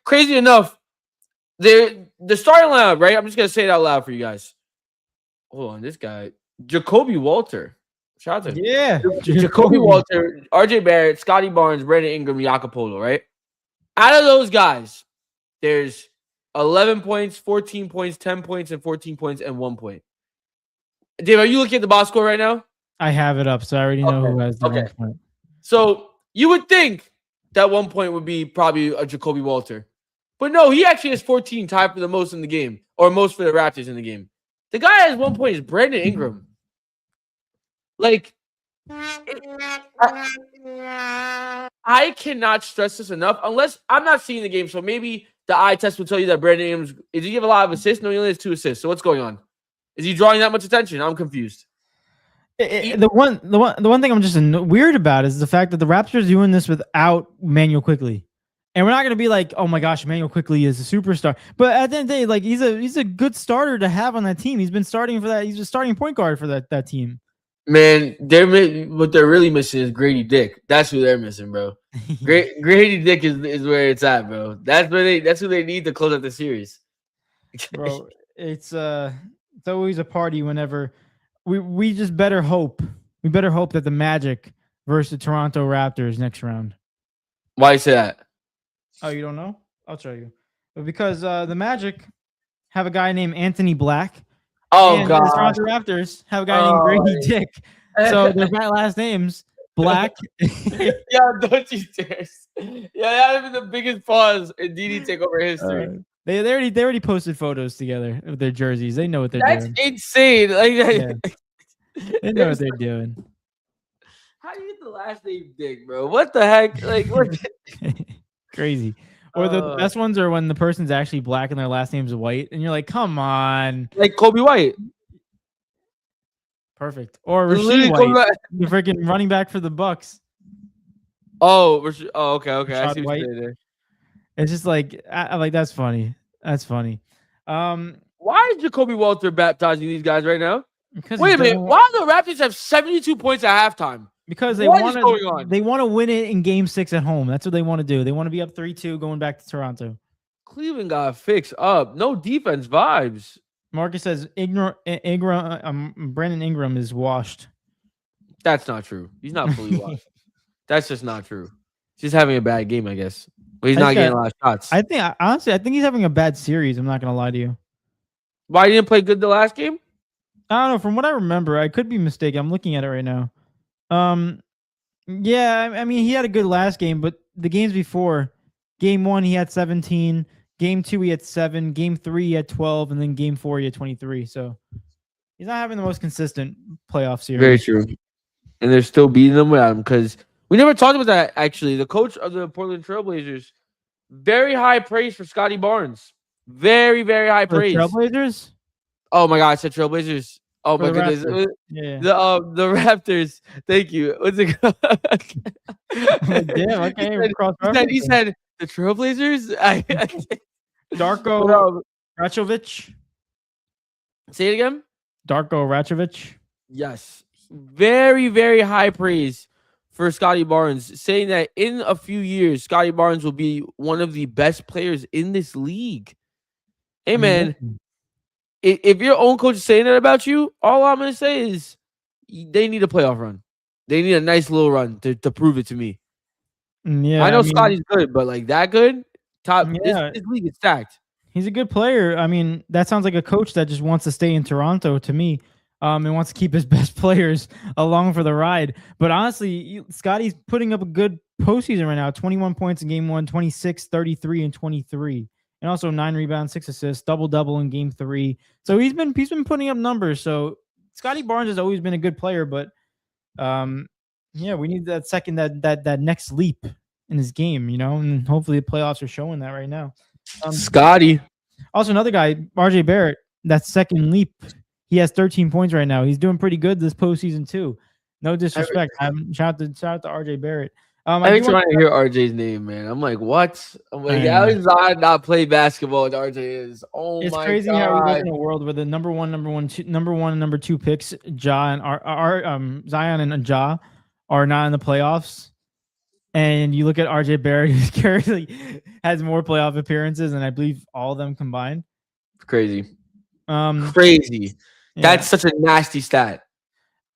crazy enough, the starting lineup, right? I'm just gonna say it out loud for you guys. Hold on, this guy, Jacoby Walter. Shout out to him. Yeah, Jacoby Walter, RJ Barrett, Scotty Barnes, Brandon Ingram, Jacopo, right? Out of those guys, there's 11 points, 14 points, 10 points, and 14 points, and 1 point. Dave, are you looking at the box score right now? I have it up, so I already know who has the 1 point. So you would think that 1 point would be probably a Jacoby Walter. But no, he actually has 14, tied for the most in the game, or most for the Raptors in the game. The guy has 1 point is Brandon Ingram. Like, I cannot stress this enough, unless I'm not seeing the game. So maybe the eye test will tell you that Brandon Ingram's, is he have a lot of assists? No, he only has 2 assists. So what's going on? Is he drawing that much attention? I'm confused. The one thing I'm just weird about is the fact that the Raptors are doing this without Manuel Quickley, and we're not gonna be like, oh my gosh, Manuel Quickley is a superstar. But at the end of the day, like he's a good starter to have on that team. He's been starting for that. He's a starting point guard for that team. Man, what they're really missing is Grady Dick. That's who they're missing, bro. Grady Dick is where it's at, bro. That's who they need to close out the series. Bro, it's always a party whenever we just better hope. We better hope that the Magic versus the Toronto Raptors next round. Why you say that? Oh, you don't know? I'll show you. But because the Magic have a guy named Anthony Black. Oh, God. The Toronto Raptors have a guy named Grady Dick. So their last names, Black. Yeah, don't you dare. Yeah, that would be the biggest pause in DD Takeover history. They already posted photos together of their jerseys. They know what they're doing. That's insane. Like, yeah. They know what they're doing. How do you get the last name Dick, bro? What the heck? Like, what? Crazy. Or the best ones are when the person's actually black and their last name's white, and you're like, come on. Like Kobe White. Perfect. Or Rasheed White, the freaking running back for the Bucks. Oh, okay. I see what White. you did there. It's just like, that's funny. That's funny. Why is Jacoby Walter baptizing these guys right now? Wait a minute. Why do the Raptors have 72 points at halftime? Because they want to win it in Game 6 at home. That's what they want to do. They want to be up 3-2 going back to Toronto. Cleveland got fixed up. No defense vibes. Marcus says Brandon Ingram is washed. That's not true. He's not fully washed. That's just not true. He's having a bad game, I guess. But he's not getting a lot of shots. I think he's having a bad series. I'm not going to lie to you. Why he didn't play good the last game? I don't know. From what I remember, I could be mistaken. I'm looking at it right now. Yeah, I mean, he had a good last game, but the games before, Game 1, he had 17. Game 2, he had 7. Game 3, he had 12. And then Game 4, he had 23. So he's not having the most consistent playoff series. Very true. And they're still beating them without him because we never talked about that, actually. The coach of the Portland Trailblazers, very high praise for Scotty Barnes. Very, very high praise. Trailblazers? Oh, my God. I said Trailblazers. Oh, my goodness. Yeah. The Raptors. Thank you. What's it called? Damn, okay. He said the Trailblazers? Darko Rachovic. Say it again? Darko Rachovic. Yes. Very, very high praise for Scotty Barnes, saying that in a few years, Scotty Barnes will be one of the best players in this league. Hey, I mean, man, listen, if your own coach is saying that about you, all I'm going to say is they need a playoff run. They need a nice little run to prove it to me. I yeah, I know mean, Scotty's good, but like that good, top yeah, this league is stacked. he's a good player. I mean, that sounds like a coach that just wants to stay in Toronto to me. And wants to keep his best players along for the ride. But honestly, Scotty's putting up a good postseason right now. 21 points in game 1, 26, 33, and 23. And also 9 rebounds, 6 assists, double-double in game 3. So he's been putting up numbers. So Scotty Barnes has always been a good player, but yeah, we need that next leap in his game, and hopefully the playoffs are showing that right now. Scotty. Also, another guy, RJ Barrett, that second leap. He has 13 points right now. He's doing pretty good this postseason too. No disrespect. Shout out to RJ Barrett. I think trying to hear RJ's name, man. I'm like, what? I'm like, how does Zion not play basketball? And RJ is. Oh it's my crazy God. how we live in a world where the number one, and number 2 picks, Ja and Zion and Ja, are not in the playoffs. And you look at RJ Barrett, who currently has more playoff appearances than I believe all of them combined. Crazy. Crazy. Yeah. That's such a nasty stat.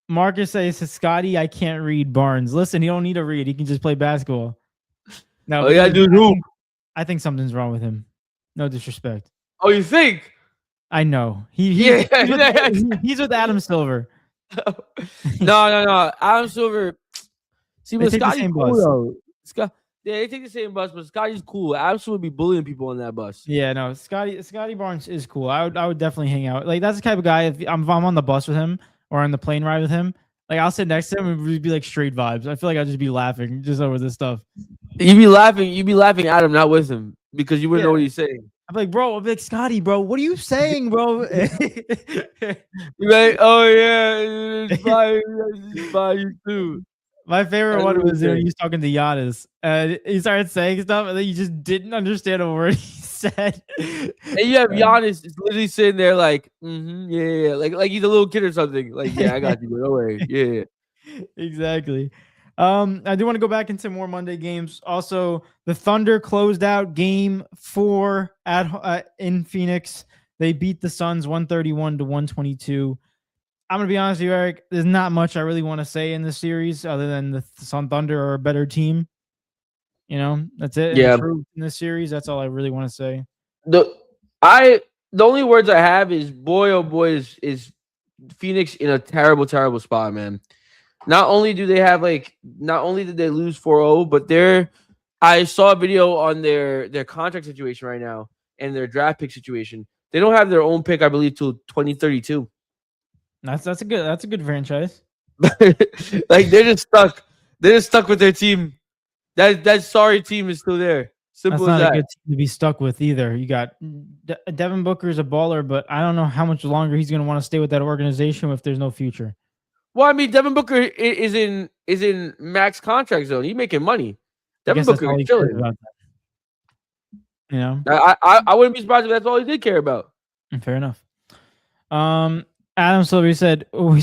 Marcus says, Scotty, I can't read Barnes. Listen, he don't need to read. He can just play basketball. No, yeah, dude. I think something's wrong with him. No disrespect. Oh, you think? I know. He's with Adam Silver. No. Adam Silver. See, but Scotty's cool, though. Yeah, they take the same bus, but Scotty's cool. Adam Silver would be bullying people on that bus. Yeah, no, Scotty Barnes is cool. I would definitely hang out. Like, that's the type of guy, if I'm on the bus with him or on the plane ride with him, like, I'll sit next to him and we'd be like straight vibes. I feel like I'd just be laughing just over this stuff. You'd be laughing at him, not with him, because you wouldn't know what he's saying. I'm like, bro, Scotty, bro, what are you saying, bro? You're like, oh yeah, it's by you too. My favorite one was when he was talking to Giannis, and he started saying stuff, and then you just didn't understand a word he said. And you have Giannis literally sitting there like, yeah, like he's a little kid or something. Like, yeah, I got you, don't worry. Yeah. Exactly. I do want to go back into more Monday games. Also, the Thunder closed out game 4 in Phoenix. They beat the Suns 131-122. I'm going to be honest with you, Eric. There's not much I really want to say in this series other than the Sun Thunder are a better team. That's it. Yeah. In this series, that's all I really want to say. The only words I have is, boy, oh boy, is Phoenix in a terrible, terrible spot, man. Not only did they lose 4-0, but I saw a video on their contract situation right now and their draft pick situation. They don't have their own pick, I believe, till 2032. That's a good franchise. Like, they're just stuck. They're just stuck with their team. That sorry team is still there. Simple as that. That's not a good team to be stuck with either. You got Devin Booker is a baller, but I don't know how much longer he's going to want to stay with that organization if there's no future. Well, I mean, Devin Booker is in max contract zone. He's making money. Devin Booker is chilling. I wouldn't be surprised if that's all he did care about. Fair enough. Adam Silver said, "Whoa,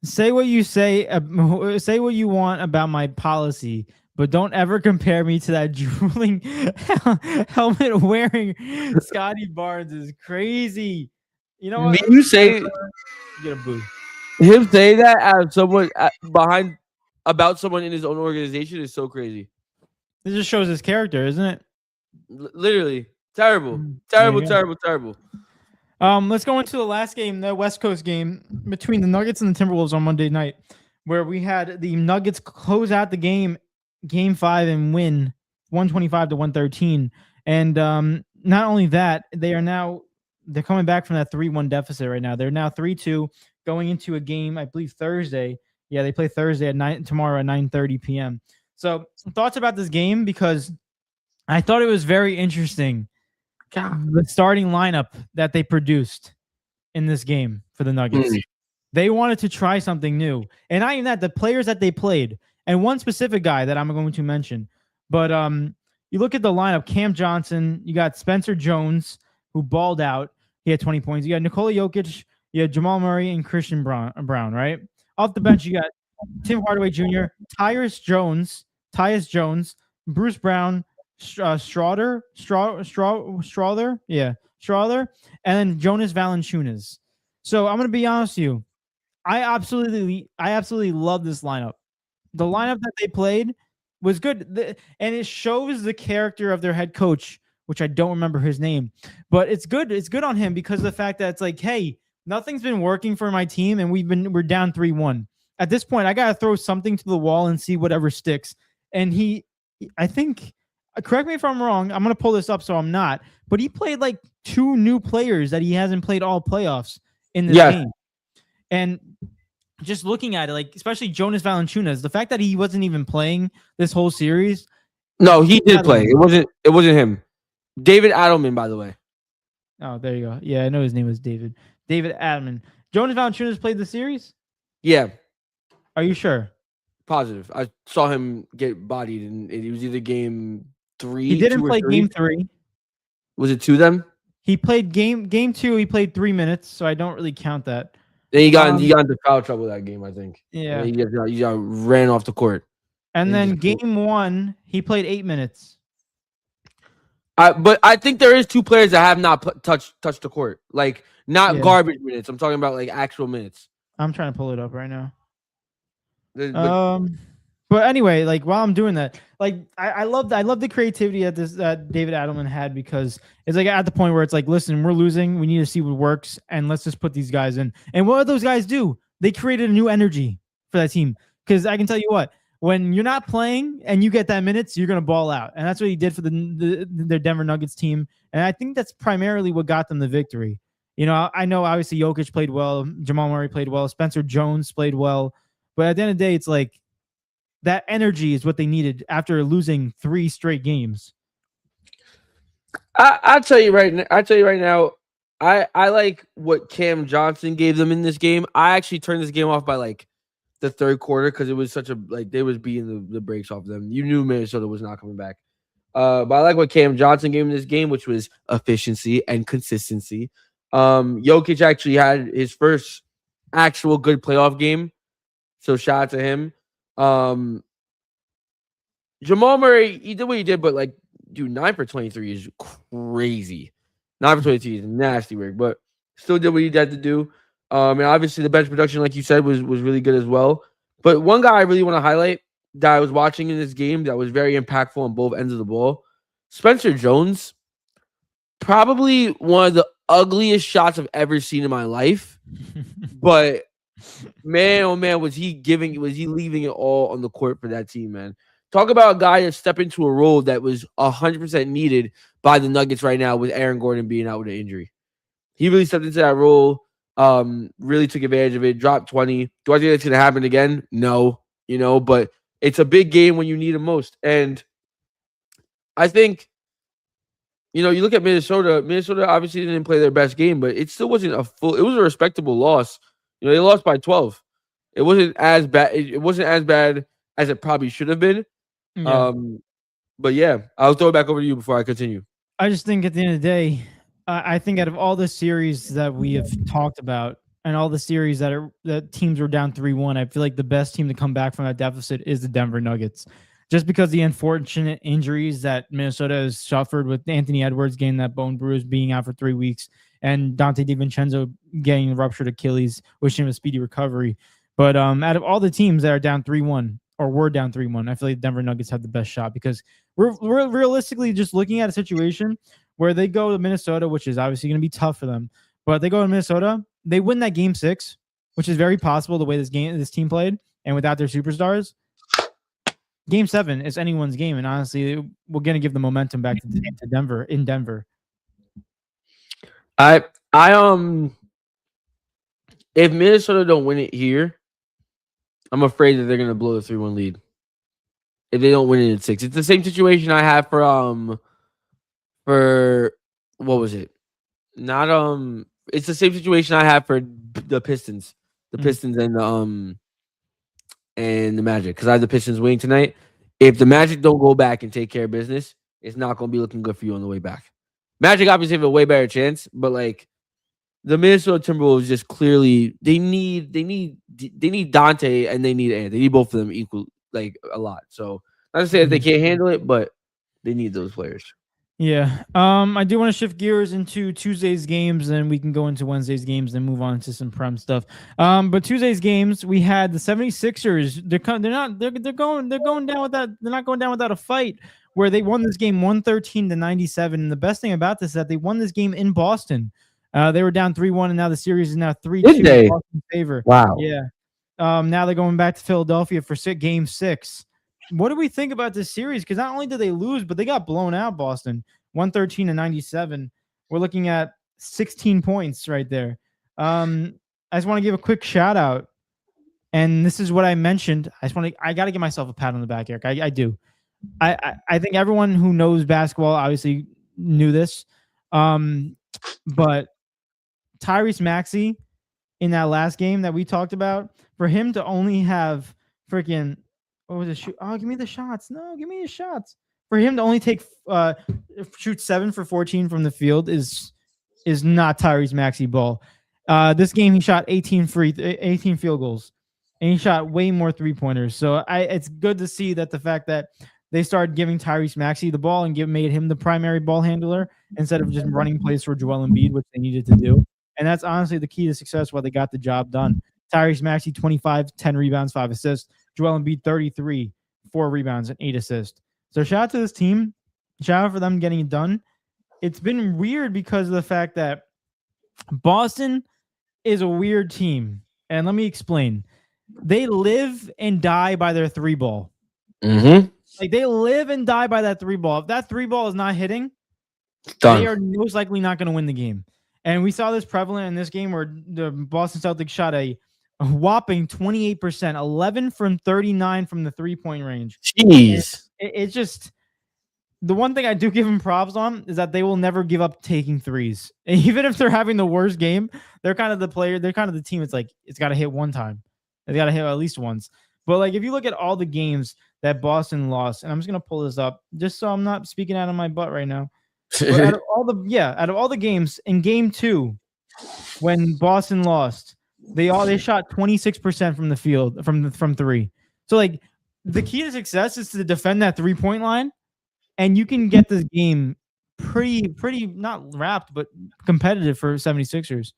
say what you say what you want about my policy, but don't ever compare me to that drooling helmet wearing Scotty Barnes is crazy." You know what? You say, get a boo. Him saying that as someone about someone in his own organization is so crazy. It just shows his character, isn't it? Literally terrible. Let's go into the last game, the West Coast game between the Nuggets and the Timberwolves on Monday night, where we had the Nuggets close out the game 5, and win 125-113. And not only that, they're coming back from that 3-1 deficit right now. They're now 3-2 going into a game, I believe Thursday. Yeah, they play Thursday tomorrow at 9:30 p.m. So thoughts about this game, because I thought it was very interesting. The starting lineup that they produced in this game for the Nuggets. They wanted to try something new. And not even that, the players that they played, and one specific guy that I'm going to mention. But you look at the lineup, Cam Johnson, you got Spencer Jones, who balled out. He had 20 points. You got Nikola Jokic, you had Jamal Murray, and Christian Brown, right? Off the bench, you got Tim Hardaway Jr., Tyus Jones, Bruce Brown, Strawther, and then Jonas Valanciunas. So I'm gonna be honest with you. I absolutely love this lineup. The lineup that they played was good, and it shows the character of their head coach, which I don't remember his name, but it's good. It's good on him because of the fact that it's like, hey, nothing's been working for my team, and we're down 3-1. At this point, I gotta throw something to the wall and see whatever sticks. And I think, correct me if I'm wrong. I'm gonna pull this up, so I'm not. But he played like 2 new players that he hasn't played all playoffs in this game, and just looking at it, like especially Jonas Valanciunas, the fact that he wasn't even playing this whole series. No, he did play. It wasn't him. David Adelman, by the way. Oh, there you go. Yeah, I know his name was David. David Adelman. Jonas Valanciunas played the series? Yeah. Are you sure? Positive. I saw him get bodied, and it was either game 3. He didn't play game 3. Was it 2 then? He played game 2. He played 3 minutes, so I don't really count that. Then he got into foul trouble that game, I think. Yeah. He got ran off the court. And then game 1, he played 8 minutes. But I think there is 2 players that have not touched the court. Like, not garbage minutes. I'm talking about, like, actual minutes. I'm trying to pull it up right now. But anyway, like while I'm doing that, like I love the creativity that David Adelman had, because it's like at the point where it's like, listen, we're losing, we need to see what works, and let's just put these guys in. And what did those guys do? They created a new energy for that team. Because I can tell you what, when you're not playing and you get that minutes, you're gonna ball out, and that's what he did for their Denver Nuggets team. And I think that's primarily what got them the victory. You know, I know obviously Jokic played well, Jamal Murray played well, Spencer Jones played well, but at the end of the day, it's like, that energy is what they needed after losing 3 straight games. I'll tell you right now. I like what Cam Johnson gave them in this game. I actually turned this game off by like the 3rd quarter because it was such a they was beating the brakes off them. You knew Minnesota was not coming back. But I like what Cam Johnson gave in this game, which was efficiency and consistency. Jokic actually had his first actual good playoff game, so shout out to him. Jamal Murray, he did what he did, but like, dude, 9 for 23 is crazy. 9 for 23 is nasty work, but still did what he had to do. And obviously the bench production, like you said, was really good as well. But one guy I really want to highlight that I was watching in this game that was very impactful on both ends of the ball, Spencer Jones, probably one of the ugliest shots I've ever seen in my life. But man, oh man, was he leaving it all on the court for that team, man. Talk about a guy that stepped into a role that was 100% needed by the Nuggets right now with Aaron Gordon being out with an injury. He really stepped into that role, really took advantage of it, dropped 20. Do I think that's going to happen again? No, but it's a big game when you need him most. And I think, you look at Minnesota. Minnesota obviously didn't play their best game, but it still wasn't it was a respectable loss. They lost by 12. It wasn't as bad. It wasn't as bad as it probably should have been. Yeah. But yeah, I'll throw it back over to you before I continue. I just think at the end of the day, I think out of all the series that we have talked about and all the series that teams were down 3-1, I feel like the best team to come back from that deficit is the Denver Nuggets. Just because the unfortunate injuries that Minnesota has suffered with Anthony Edwards getting that bone bruise, being out for 3 weeks, and Dante DiVincenzo getting a ruptured Achilles, wishing him a speedy recovery. But out of all the teams that are down 3-1 or were down 3-1, I feel like the Denver Nuggets have the best shot, because we're realistically just looking at a situation where they go to Minnesota, which is obviously going to be tough for them. But they go to Minnesota, they win that game 6, which is very possible the way this team played, and without their superstars. Game 7 is anyone's game, and honestly, we're going to give the momentum back to Denver in Denver. If Minnesota don't win it here, I'm afraid that they're going to blow the 3-1 lead. If they don't win it in 6, it's the same situation I had for what was it? It's the same situation I had for the Pistons, Pistons and the Magic, because I have the Pistons winning tonight. If the Magic don't go back and take care of business, it's not going to be looking good for you on the way back. Magic obviously have a way better chance, but like, the Minnesota Timberwolves just clearly they need Dante and they need Ant. They need both of them equal like a lot. So not to say that they can't handle it, but they need those players. Yeah. I do want to shift gears into Tuesday's games, then we can go into Wednesday's games and move on to some Prem stuff. But Tuesday's games, we had the 76ers. They're going down without they're not going down without a fight, where they won this game 113-97. And the best thing about this is that they won this game in Boston. They were down 3-1, and now the series is now 3-2 in Boston's favor. Wow. Yeah. Now they're going back to Philadelphia for game 6. What do we think about this series? Because not only did they lose, but they got blown out, Boston, 113-97. We're looking at 16 points right there. I just want to give a quick shout out. And this is what I mentioned. I got to give myself a pat on the back, Eric. I do. I think everyone who knows basketball obviously knew this. But Tyrese Maxey in that last game that we talked about, for him to only have freaking, what was it? Shoot? Oh, give me the shots. No, give me the shots. For him to only shoot 7 for 14 from the field is not Tyrese Maxey ball. This game he shot 18 field goals, and he shot way more 3-pointers. So it's good to see that the fact that they started giving Tyrese Maxey the ball and made him the primary ball handler instead of just running plays for Joel Embiid, which they needed to do. And that's honestly the key to success why they got the job done. Tyrese Maxey 25, 10 rebounds, 5 assists. Joel Embiid 33, 4 rebounds, and 8 assists. So shout out to this team. Shout out for them getting it done. It's been weird because of the fact that Boston is a weird team. And let me explain. They live and die by their 3-ball. Mm-hmm. Like they live and die by that 3-ball. If that 3-ball is not hitting, Done. they are most likely not going to win the game. And we saw this prevalent in this game where the Boston Celtics shot a whopping 28%, 11 from 39 from the 3-point range. Jeez. It's just the one thing I do give them props on is that they will never give up taking threes. And even if they're having the worst game, they're kind of the player. They're kind of the team. It's like, it's got to hit one time. They got to hit at least once. But like, if you look at all the games that Boston lost, and I'm just going to pull this up just so I'm not speaking out of my butt right now. Out of all the games in game 2, when Boston lost, they shot 26% from the field from 3. So like the key to success is to defend that 3-point line, and you can get this game pretty not wrapped but competitive for 76ers.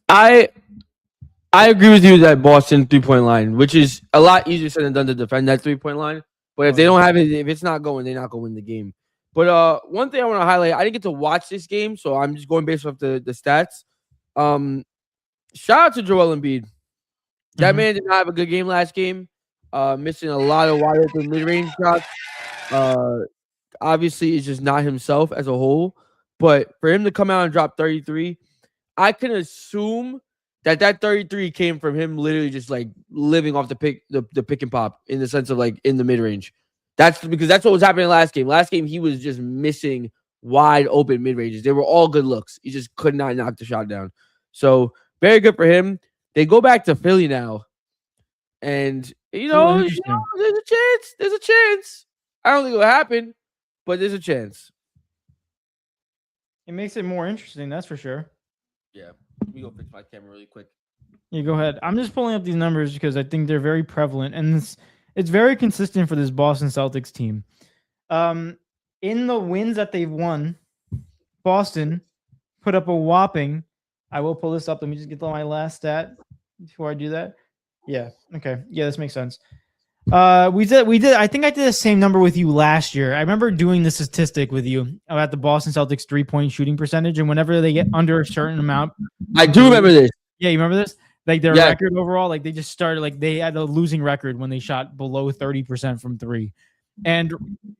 I agree with you that Boston 3-point line, which is a lot easier said than done to defend that 3-point line. But if they don't have it, if it's not going, they're not going to win the game. But one thing I want to highlight, I didn't get to watch this game, so I'm just going based off the stats. Shout out to Joel Embiid. That man did not have a good game last game. Missing a lot of wide open mid-range shots. Obviously, it's just not himself as a whole. But for him to come out and drop 33, I can assume that 33 came from him literally just like living off the pick and pop in the sense of like in the mid-range. That's because that's what was happening last game. Last game, he was just missing wide open mid-ranges. They were all good looks. He just could not knock the shot down. So very good for him. They go back to Philly now. And, there's a chance. There's a chance. I don't think it'll happen, but there's a chance. It makes it more interesting, that's for sure. Yeah. Let me go fix my camera really quick. Yeah, go ahead. I'm just pulling up these numbers because I think they're very prevalent, and it's very consistent for this Boston Celtics team. In the wins that they've won, Boston put up a whopping. I will pull this up. Let me just get to my last stat before I do that. Yeah. Okay. Yeah, this makes sense. We did. I think I did the same number with you last year. I remember doing the statistic with you about the Boston Celtics 3-point shooting percentage, and whenever they get under a certain amount, I do remember this. Yeah, you remember this? Like their record overall, like they just started like they had a losing record when they shot below 30% from 3. And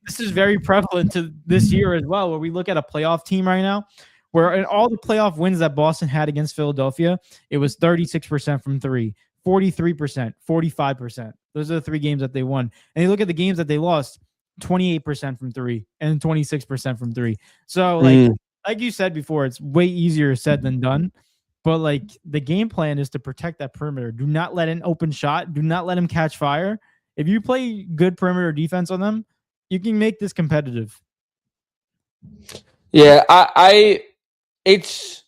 this is very prevalent to this year as well, where we look at a playoff team right now, where in all the playoff wins that Boston had against Philadelphia, it was 36% from 3, 43%, 45%. Those are the 3 games that they won. And you look at the games that they lost, 28% from 3 and 26% from 3. So like you said before, it's way easier said than done. But like the game plan is to protect that perimeter. Do not let an open shot. Do not let him catch fire. If you play good perimeter defense on them, you can make this competitive. Yeah, it's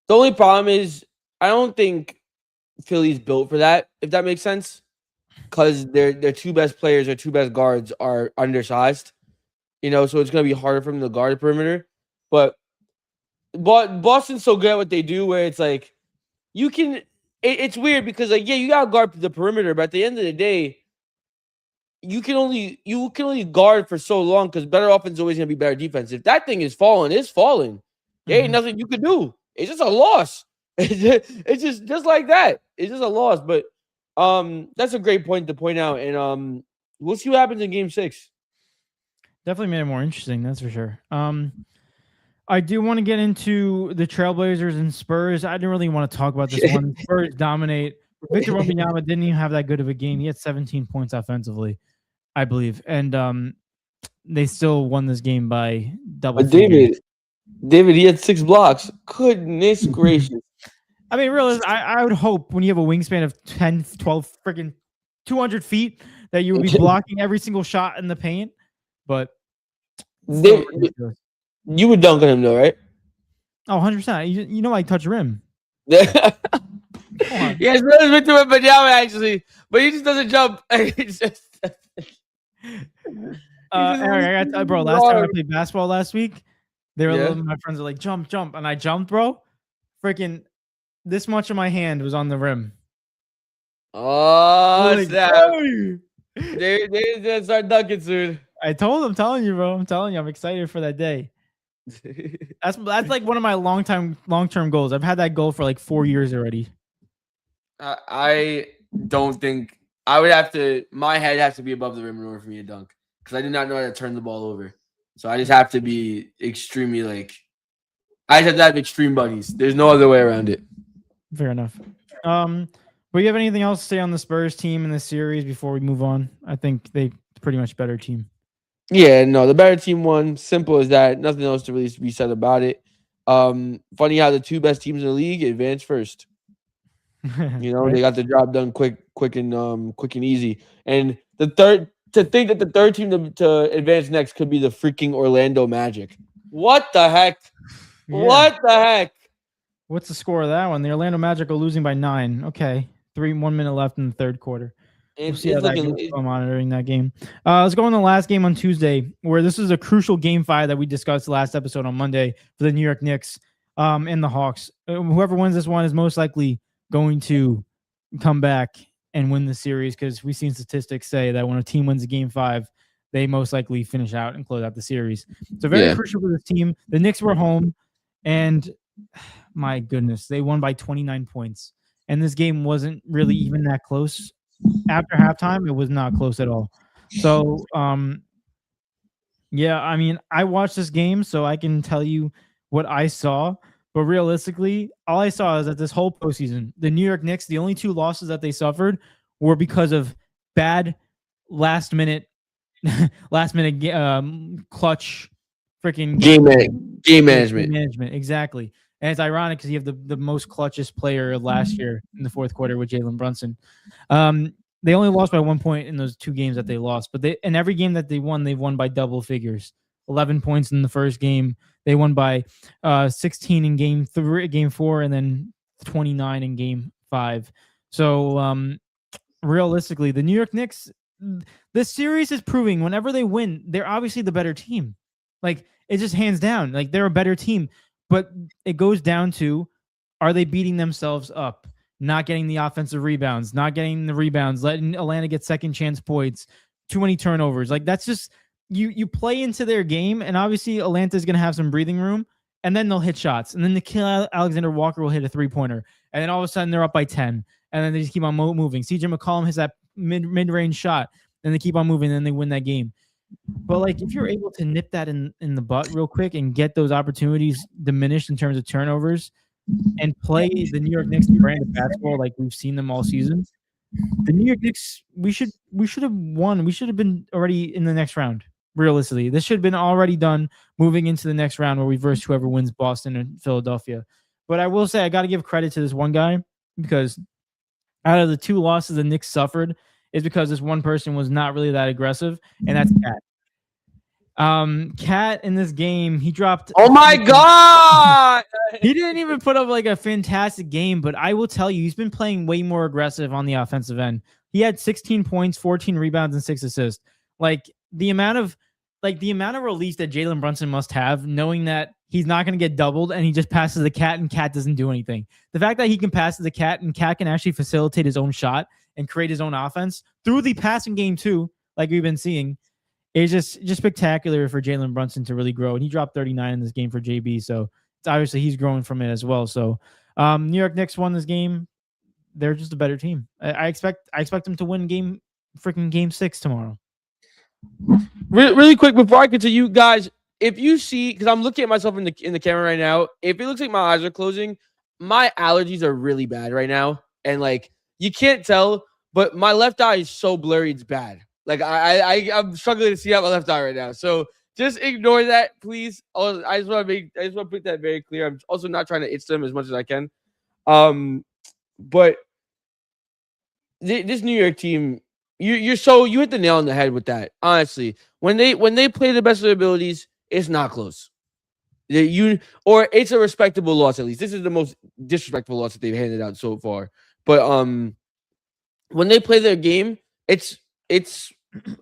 The only problem is I don't think Philly's built for that, if that makes sense. Because their two best players, their two best guards are undersized. So it's gonna be harder for them to guard the perimeter. But Boston's so good at what they do, where it's like you can. It's weird because yeah, you gotta guard the perimeter, but at the end of the day, you can only guard for so long because better offense is always gonna be better defense. If that thing is falling, it's falling. There ain't nothing you can do. It's just a loss. It's just like that. It's just a loss. But that's a great point to point out, and we'll see what happens in Game 6. Definitely made it more interesting, that's for sure. I do want to get into the Trailblazers and Spurs. I didn't really want to talk about this one. Spurs dominate. Victor Wembanyama didn't even have that good of a game. He had 17 points offensively, I believe, and they still won this game by double But figures. David, he had 6 blocks. Goodness gracious. I mean, really, I would hope when you have a wingspan of 10, 12, freaking 200 feet that you would be blocking every single shot in the paint. But You would dunk on him, though, right? Oh, 100%. You know I touch rim. Yes, really Victor Wembanyama, actually. But he just doesn't jump. Eric, bro, last time I played basketball last week, my friends are like, jump, and I jumped, bro. Freaking this much of my hand was on the rim. Oh, snap. They start dunking soon. I'm telling you, bro. I'm telling you, I'm excited for that day. That's like one of my long-term goals. I've had that goal for like 4 years already. I don't think I would have to. My head has to be above the rim in order for me to dunk because I do not know how to turn the ball over. So I just have to be extremely I just have to have extreme buddies. There's no other way around it. Fair enough. But you have anything else to say on the Spurs team in this series before we move on? I think they pretty much better team. Yeah, no, the better team won. Simple as that. Nothing else to really be said about it. Funny how the two best teams in the league advanced first. Right? They got the job done quick and easy. And to think that the third team to advance next could be the freaking Orlando Magic. What the heck? Yeah. What the heck? What's the score of that one? The Orlando Magic are losing by 9. Okay, 1 minute left in the third quarter. We'll see how that goes. I'm monitoring that game. Let's go on the last game on Tuesday, where this is a crucial Game 5 that we discussed last episode on Monday for the New York Knicks and the Hawks. Whoever wins this one is most likely going to come back and win the series because we've seen statistics say that when a team wins a Game 5, they most likely finish out and close out the series. So very crucial for this team. The Knicks were home, and my goodness, they won by 29 points. And this game wasn't really even that close. After halftime, it was not close at all. So, yeah, I mean, I watched this game, so I can tell you what I saw. But realistically, all I saw is that this whole postseason, the New York Knicks, the only 2 losses that they suffered were because of bad last minute clutch freaking game management. Exactly. And it's ironic because you have the most clutchest player last year in the fourth quarter with Jalen Brunson. They only lost by 1 point in those 2 games that they lost, but in every game that they've won by double figures. 11 points in the first game. They won by 16 in game 4, and then 29 in game 5. So realistically, the New York Knicks, this series is proving whenever they win, they're obviously the better team. Like, it's just hands down. Like, they're a better team. But it goes down to, are they beating themselves up? Not getting the offensive rebounds, not getting the rebounds, letting Atlanta get second chance points, too many turnovers. Like, that's just, you play into their game, and obviously Atlanta's going to have some breathing room, and then they'll hit shots. And then Nickeil Alexander-Walker will hit a 3-pointer. And then all of a sudden they're up by 10. And then they just keep on moving. CJ McCollum hits that mid-range shot, and they keep on moving, and then they win that game. But like, if you're able to nip that in the butt real quick and get those opportunities diminished in terms of turnovers and play the New York Knicks brand of basketball like we've seen them all season, the New York Knicks, we should have won. We should have been already in the next round. Realistically, this should have been already done moving into the next round where we verse whoever wins Boston and Philadelphia. But I will say I got to give credit to this one guy, because out of the 2 losses the Knicks suffered is because this one person was not really that aggressive, and that's Cat. Cat in this game, he dropped. Oh my god! He didn't even put up like a fantastic game, but I will tell you, he's been playing way more aggressive on the offensive end. He had 16 points, 14 rebounds, and 6 assists. Like the amount of release that Jalen Brunson must have, knowing that he's not going to get doubled and he just passes the Cat and Cat doesn't do anything. The fact that he can pass to the Cat and Cat can actually facilitate his own shot and create his own offense through the passing game too, like we've been seeing. It's just spectacular for Jalen Brunson to really grow. And he dropped 39 in this game for JB. So it's obviously he's growing from it as well. So New York Knicks won this game. They're just a better team. I expect them to win game 6 tomorrow. Really quick before I continue, guys, if you see, because I'm looking at myself in the camera right now, if it looks like my eyes are closing, my allergies are really bad right now. And like you can't tell, but my left eye is so blurry, it's bad. Like I'm struggling to see out my left eye right now. So just ignore that, please. I just want to put that very clear. I'm also not trying to itch them as much as I can. But this New York team, you hit the nail on the head with that. Honestly, when they play the best of their abilities, it's not close. Or it's a respectable loss at least. This is the most disrespectful loss that they've handed out so far. But when they play their game, it's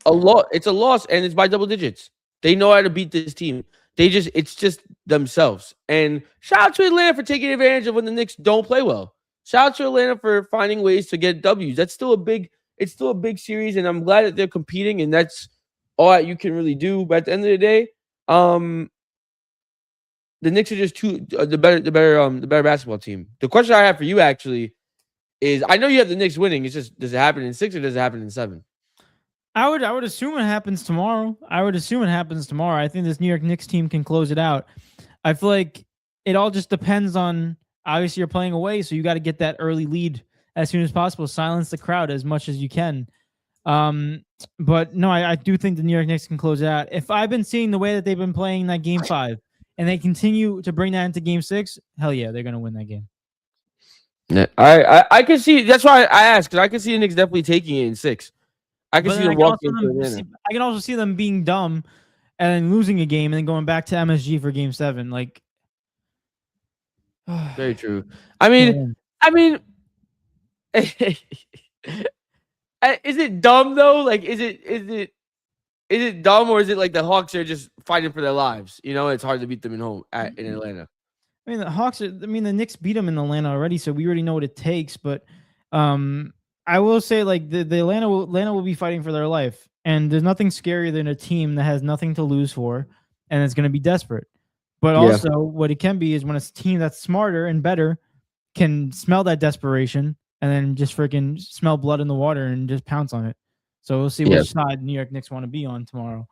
a loss. It's a loss, and it's by double digits. They know how to beat this team. It's just themselves. And shout out to Atlanta for taking advantage of when the Knicks don't play well. Shout out to Atlanta for finding ways to get W's. It's still a big series, and I'm glad that they're competing, and that's all that you can really do. But at the end of the day, the Knicks are just the better basketball team. The question I have for you actually is, I know you have the Knicks winning. It's just, does it happen in 6 or does it happen in 7? I would assume it happens tomorrow. I think this New York Knicks team can close it out. I feel like it all just depends on, obviously you're playing away, so you got to get that early lead as soon as possible. Silence the crowd as much as you can. But no, I do think the New York Knicks can close it out. If I've been seeing the way that they've been playing that game 5 and they continue to bring that into game 6, hell yeah, they're going to win that game. Yeah, I can see. That's why I asked, because I can see the Knicks definitely taking it in 6. I can see them walking into Atlanta. I can also see them being dumb and then losing a game and then going back to MSG for game 7. Like, very true. I mean, is it dumb though? Like, is it dumb, or is it like the Hawks are just fighting for their lives? You know, it's hard to beat them in Atlanta. I mean, the Knicks beat them in Atlanta already, so we already know what it takes. But I will say, like, the Atlanta will be fighting for their life, and there's nothing scarier than a team that has nothing to lose for, and it's going to be desperate. But also, what it can be is when a team that's smarter and better can smell that desperation and then just freaking smell blood in the water and just pounce on it. So we'll see which side New York Knicks want to be on tomorrow.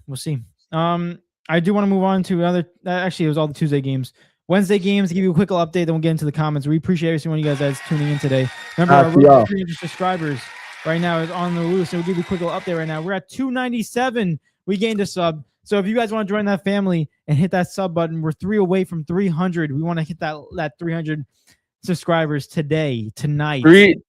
We'll see. I do want to move on to other. Actually, it was all the Tuesday games. Wednesday games, to give you a quick update, then we'll get into the comments. We appreciate every single one of you guys that's tuning in today. Remember, our 300 subscribers right now is on the loose, so we'll give you a quick little update right now. We're at 297. We gained a sub. So if you guys want to join that family and hit that sub button, we're 3 away from 300. We want to hit that 300 subscribers tonight. 300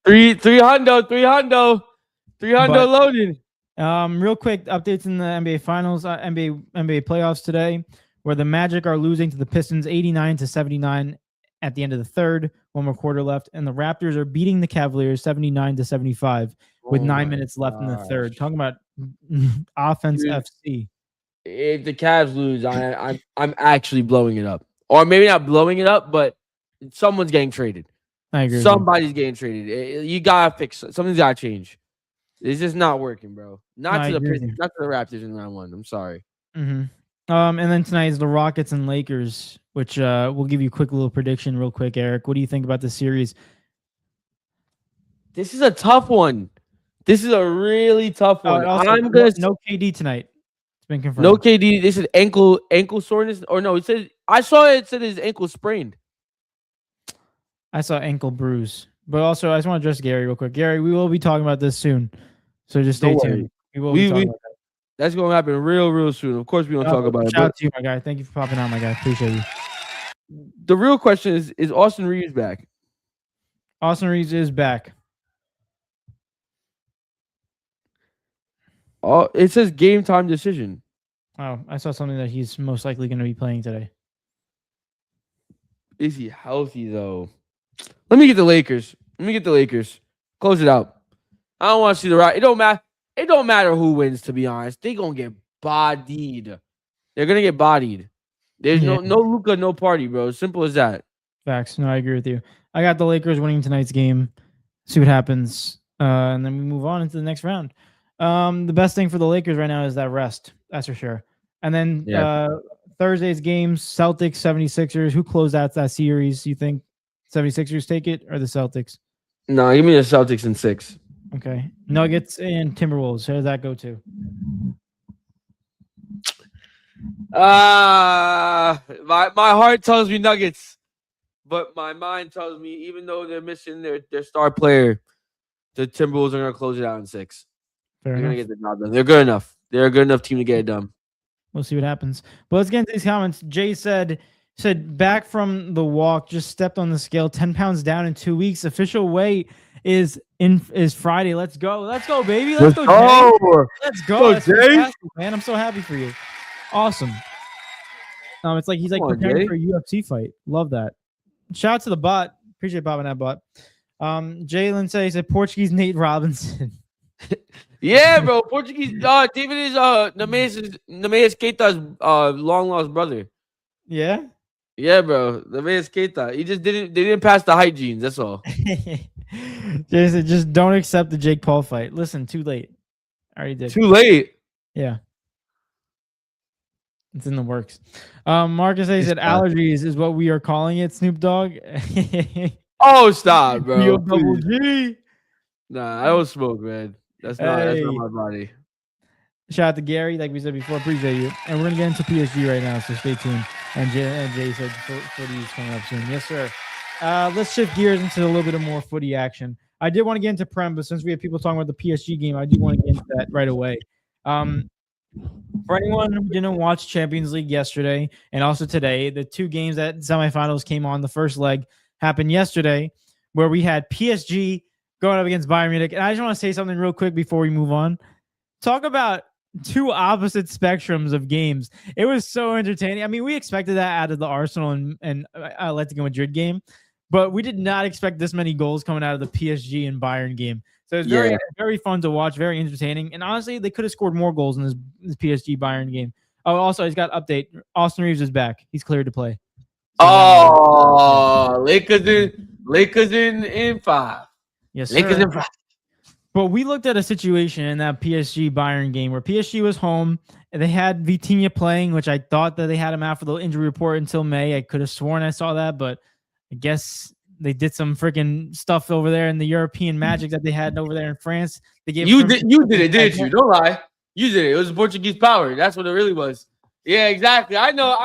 loaded. Real quick updates in the NBA Finals, NBA playoffs today, where the Magic are losing to the Pistons 89-79 at the end of the third, 1 more quarter left, and the Raptors are beating the Cavaliers 79-75 with 9 minutes left in the third. Talking about offense. Dude, FC. If the Cavs lose, I'm actually blowing it up, or maybe not blowing it up, but someone's getting traded. I agree. Somebody's getting traded. You gotta fix something's gotta change. It's just not working, bro. Not to the Raptors in round 1. I'm sorry. Mm-hmm. And then tonight is the Rockets and Lakers, which we'll give you a quick little prediction real quick, Eric. What do you think about this series? This is a tough one. This is a really tough one. Also, no KD tonight. It's been confirmed. No KD. This is ankle soreness. Or no, it said his ankle sprained. I saw ankle bruise. But also, I just want to address Gary real quick. Gary, we will be talking about this soon. So just stay tuned. We will be talking about that. That's going to happen real soon. Of course, we don't talk about it. Shout out to you, my guy. Thank you for popping on, my guy. Appreciate you. The real question is Austin Reeves back? Austin Reeves is back. Oh, it says game time decision. Oh, I saw something that he's most likely going to be playing today. Is he healthy though? Let me get the Lakers. Close it out. I don't want to see the right. It don't matter. It don't matter who wins. To be honest, they gonna get bodied. They're gonna get bodied. There's Yeah. no Luka, no party, bro. Simple as that. Facts. No, I agree with you. I got the Lakers winning tonight's game. See what happens. And then we move on into the next round. The best thing for the Lakers right now is that rest. That's for sure. And then Thursday's games, Celtics, 76ers. Who closed out that series? You think 76ers take it or the Celtics? No, give me the Celtics in 6. Okay. Nuggets and Timberwolves. How does that go to? My heart tells me Nuggets, but my mind tells me even though they're missing their star player, the Timberwolves are gonna close it out in 6. They're gonna get the job done. They're good enough. They're a good enough team to get it done. We'll see what happens. But let's get into these comments. Jay said back from the walk, just stepped on the scale, 10 pounds down in 2 weeks. Official weight is Friday. Let's go. Let's go, baby. Let's go, Jay. Let's go. That's Jay. Man, I'm so happy for you. Awesome. It's like he's like preparing for a UFC fight. Love that. Shout out to the bot. Appreciate bobbing that bot. Jalen said Portuguese Nate Robinson. Yeah, bro. Portuguese. David is Nemeas Keita's long lost brother. Yeah. Yeah, bro. Nemeas Keita. They didn't pass the height genes. That's all. Jay said just don't accept the Jake Paul fight. Listen, too late. I already did. Too late. Yeah. It's in the works. Marcus said allergies is what we are calling it, Snoop Dogg. Oh, stop, bro. Double G. Nah, I don't smoke, man. That's not my body. Shout out to Gary, like we said before. Appreciate you. And we're gonna get into PSG right now, so stay tuned. And Jay said footy is coming up soon. Yes, sir. Let's shift gears into a little bit of more footy action. I did want to get into Prem, but since we have people talking about the PSG game, I do want to get into that right away. For anyone who didn't watch Champions League yesterday and also today, the two games that semifinals came on, the first leg happened yesterday, where we had PSG going up against Bayern Munich. And I just want to say something real quick before we move on. Talk about two opposite spectrums of games. It was so entertaining. I mean, we expected that out of the Arsenal and Atletico Madrid game, but we did not expect this many goals coming out of the PSG and Bayern game. So it was very fun to watch, very entertaining. And honestly, they could have scored more goals in this PSG Bayern game. Oh, also, he's got an update. Austin Reeves is back. He's cleared to play. So Lakers in 5. Yes, sir. Lakers in 5. But we looked at a situation in that PSG Bayern game where PSG was home and they had Vitinha playing, which I thought that they had him out for the injury report until May. I could have sworn I saw that, but I guess they did some freaking stuff over there in the European magic that they had over there in France. They gave you did it, didn't you? Don't lie. You did it. It was Portuguese power. That's what it really was. Yeah, exactly. I know.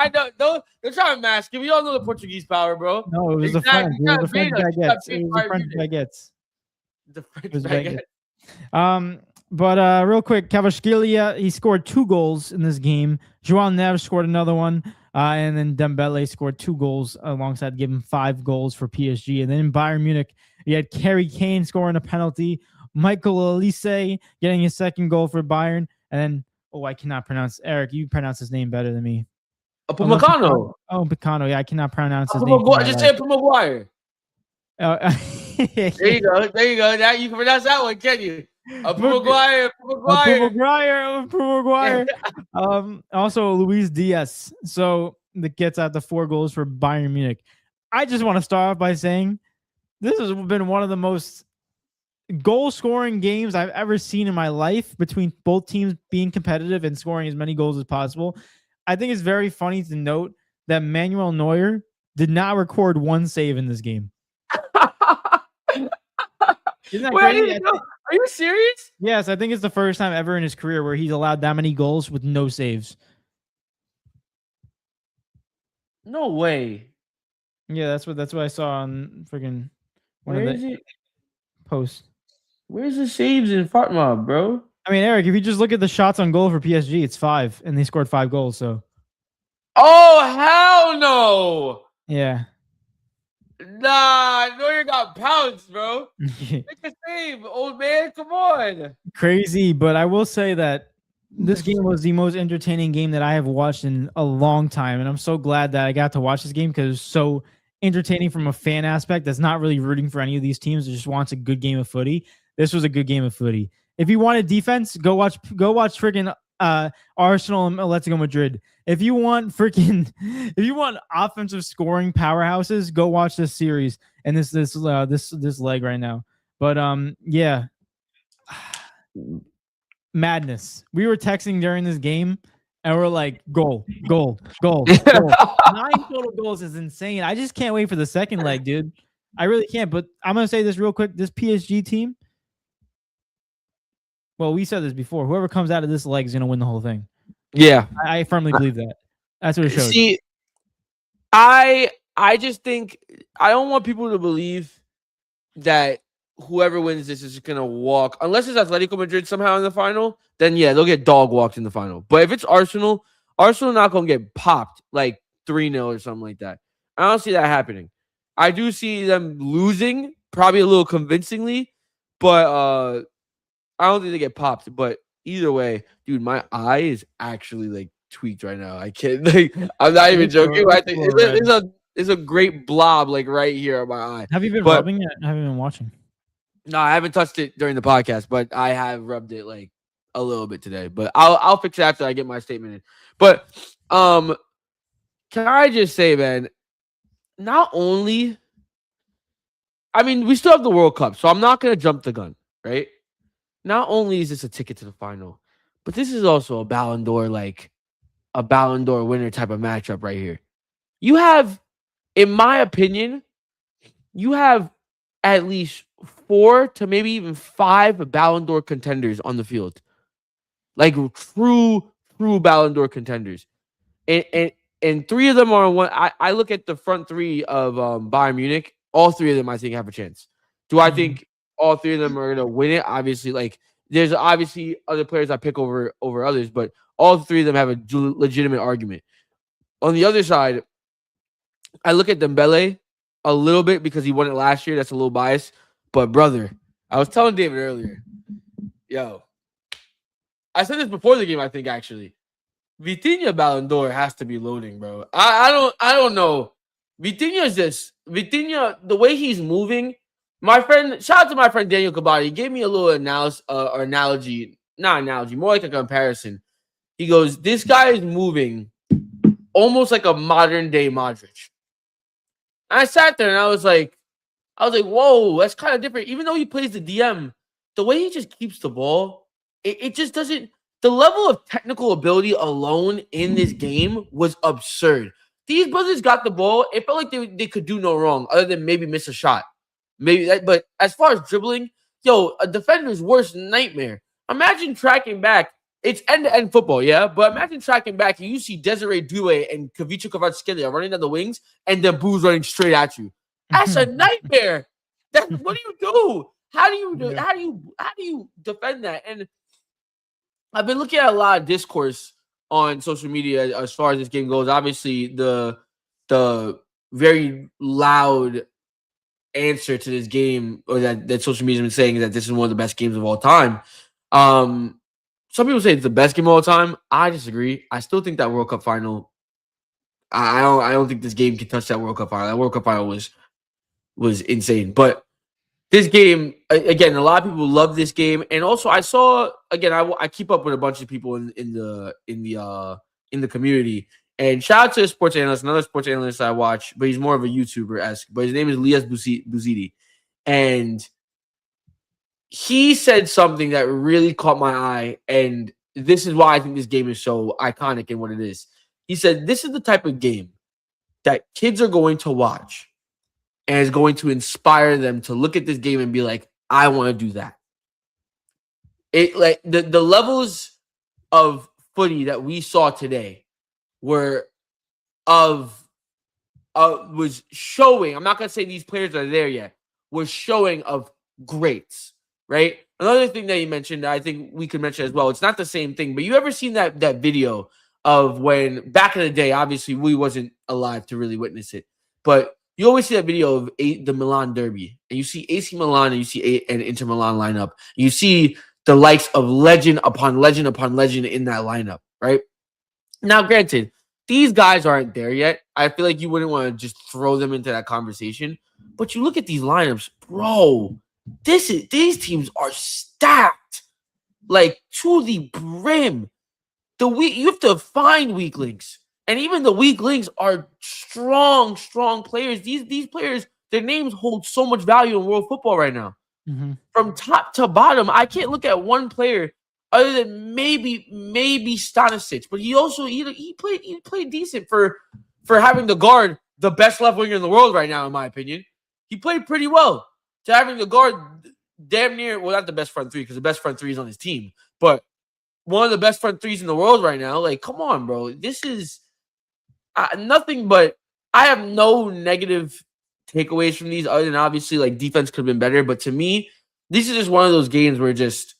They're trying to mask it. We all know the Portuguese power, bro. No, it was the French. It was the French baguettes. It was the French baguettes. The French baguettes. But real quick, Kvaratskhelia, he scored 2 goals in this game. João Neves scored another one. And then Dembele scored 2 goals alongside giving 5 goals for PSG. And then in Bayern Munich, you had Harry Kane scoring a penalty. Michael Olise getting his 2nd goal for Bayern. And then, I cannot pronounce. Eric, you pronounce his name better than me. Upamecano. Upamecano. Yeah, I cannot pronounce his name. Just say Upamaguire. There you go. Now you can pronounce that one, can you? Upamaguire. Also, Luis Diaz. So that gets out the 4 goals for Bayern Munich. I just want to start off by saying this has been one of the most goal-scoring games I've ever seen in my life, between both teams being competitive and scoring as many goals as possible. I think it's very funny to note that Manuel Neuer did not record 1 save in this game. Isn't that crazy? Are you serious? Yes, I think it's the first time ever in his career where he's allowed that many goals with no saves. No way. Yeah, that's what I saw on freaking one of the posts. Where's the saves in FartMob, bro? I mean, Eric, if you just look at the shots on goal for PSG, it's 5, and they scored 5 goals. So. Oh hell no! Yeah. Nah, Neuer got pounced, bro. Make a save, old man. Come on. Crazy, but I will say that This game was the most entertaining game that I have watched in a long time, and I'm so glad that I got to watch this game because it's so entertaining from a fan aspect that's not really rooting for any of these teams, that just wants a good game of footy. This was a good game of footy. If you wanted defense, go watch freaking Arsenal and Atletico Madrid. If you want offensive scoring powerhouses, go watch this series and this leg right now. But yeah. Madness. We were texting during this game and we're like, goal. 9 total goals is insane. I just can't wait for the second leg, dude. I really can't. But I'm going to say this real quick. This PSG team, well, we said this before. Whoever comes out of this leg is going to win the whole thing. Yeah. I firmly believe that. That's what it shows. See, I just think I don't want people to believe that whoever wins this is going to walk. Unless it's Atletico Madrid somehow in the final, then yeah, they'll get dog walked in the final. But if it's Arsenal not going to get popped like 3-0 or something like that. I don't see that happening. I do see them losing, probably a little convincingly, but I don't think they get popped. But either way, dude, my eye is actually like tweaked right now. I can't. Like, I'm not even joking. I think it's a great blob like right here on my eye. Have you been rubbing it? Have you been watching? No, I haven't touched it during the podcast, but I have rubbed it like a little bit today. But I'll fix it after I get my statement in. But can I just say, man, not only, I mean, we still have the World Cup, so I'm not gonna jump the gun, right? Not only is this a ticket to the final, but this is also a Ballon d'Or winner type of matchup right here. You have, in my opinion, you have at least 4 to maybe even 5 Ballon d'Or contenders on the field. Like true Ballon d'Or contenders. And 3 of them are on one. I look at the front 3 of Bayern Munich. All 3 of them, I think, have a chance. Do I think all 3 of them are going to win it? Obviously, like there's obviously other players I pick over others, but all 3 of them have a legitimate argument. On the other side, I look at Dembele a little bit because he won it last year. That's a little biased. But, brother, I was telling David earlier, yo, I said this before the game, I think, actually. Vitinha Ballon d'Or has to be loading, bro. I don't know. Vitinha, the way he's moving, shout out to my friend Daniel Kabadi. He gave me a little analogy, more like a comparison. He goes, this guy is moving almost like a modern day Modric. And I sat there and I was like, whoa, that's kind of different. Even though he plays the DM, the way he just keeps the ball, it just doesn't. The level of technical ability alone in this game was absurd. These brothers got the ball. It felt like they could do no wrong other than maybe miss a shot. But as far as dribbling, a defender's worst nightmare. Imagine tracking back. It's end-to-end football, yeah? But imagine tracking back and you see Desiree Doué and Kavicha Kvaratskhelia running down the wings and then Boo's running straight at you. That's a nightmare. What do you do? How do you defend that? And I've been looking at a lot of discourse on social media as far as this game goes. Obviously, the very loud answer to this game, or that social media has been saying, is that this is one of the best games of all time. Some people say it's the best game of all time. I disagree. I still think that World Cup final. I don't think this game can touch that World Cup final. That World Cup final was insane. But this game, again, a lot of people love this game, and also I saw, again, I keep up with a bunch of people in the community, and shout out to a sports analyst, another sports analyst I watch, but he's more of a YouTuber-esque, but his name is Lias Bouzidi, and he said something that really caught my eye, and this is why I think this game is so iconic in what it is. He said, this is the type of game that kids are going to watch and is going to inspire them to look at this game and be like, I want to do that. It like the levels of footy that we saw today were was showing. I'm not gonna say these players are there yet. Was showing of greats, right? Another thing that you mentioned, I think we could mention as well. It's not the same thing, but you ever seen that video of when back in the day? Obviously, we wasn't alive to really witness it, but you always see that video of the Milan derby, and you see AC Milan and you see and Inter Milan line up. You see the likes of legend upon legend upon legend in that lineup, right? Now, granted, these guys aren't there yet. I feel like you wouldn't want to just throw them into that conversation. But you look at these lineups, bro. These teams are stacked, like to the brim. You have to find weak links, and even the weak links are strong players. These players, their names hold so much value in world football right now. Mm-hmm. From top to bottom, I can't look at one player other than maybe Stanisic, but he played decent for having to guard the best left winger in the world right now, in my opinion. He played pretty well to having to guard damn near, well, not the best front three, because the best front three is on his team, but one of the best front threes in the world right now. Like, come on, bro. This is nothing but, I have no negative takeaways from these other than obviously like defense could have been better. But to me, this is just one of those games where just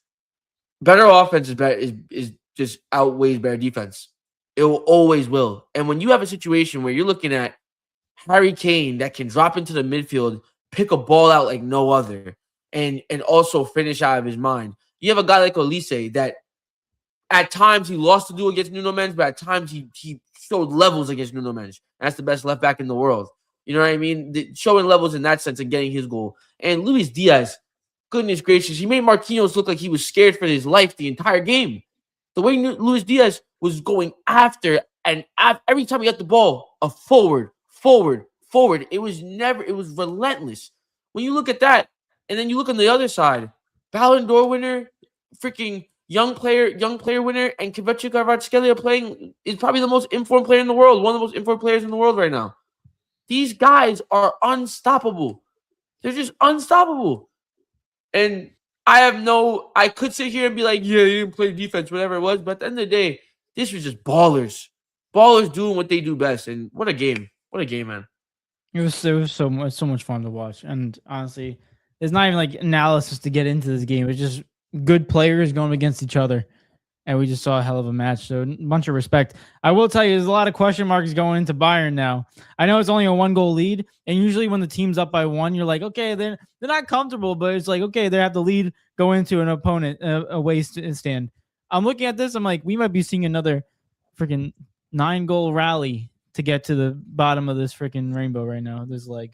better offense is just outweighs better defense. It will always will. And when you have a situation where you're looking at Harry Kane that can drop into the midfield, pick a ball out like no other, and also finish out of his mind. You have a guy like Olise that at times he lost the duel against Nuno Mendes, but at times he showed levels against Nuno Mendes. That's the best left back in the world. You know what I mean? Showing levels in that sense and getting his goal. And Luis Diaz, goodness gracious, he made Marquinhos look like he was scared for his life the entire game. The way Luis Diaz was going after, and every time he got the ball, a forward. It was relentless. When you look at that, and then you look on the other side, Ballon d'Or winner, freaking young player winner, and Kvaratskhelia Kvaratskhelia is probably the most informed player in the world, one of the most informed players in the world right now. These guys are unstoppable. They're just unstoppable. And I could sit here and be like, yeah, you didn't play defense, whatever it was, but at the end of the day, this was just ballers. Ballers doing what they do best. And what a game. What a game, man. It was so much fun to watch. And honestly, there's not even like analysis to get into this game. It's just good players going against each other. And we just saw a hell of a match. So a bunch of respect. I will tell you, there's a lot of question marks going into Bayern now. I know it's only a 1-goal lead. And usually when the team's up by 1, you're like, okay, they're not comfortable, but it's like, okay, they have the lead go into an opponent, away stand. I'm looking at this. I'm like, we might be seeing another freaking 9-goal rally to get to the bottom of this freaking rainbow right now. There's like,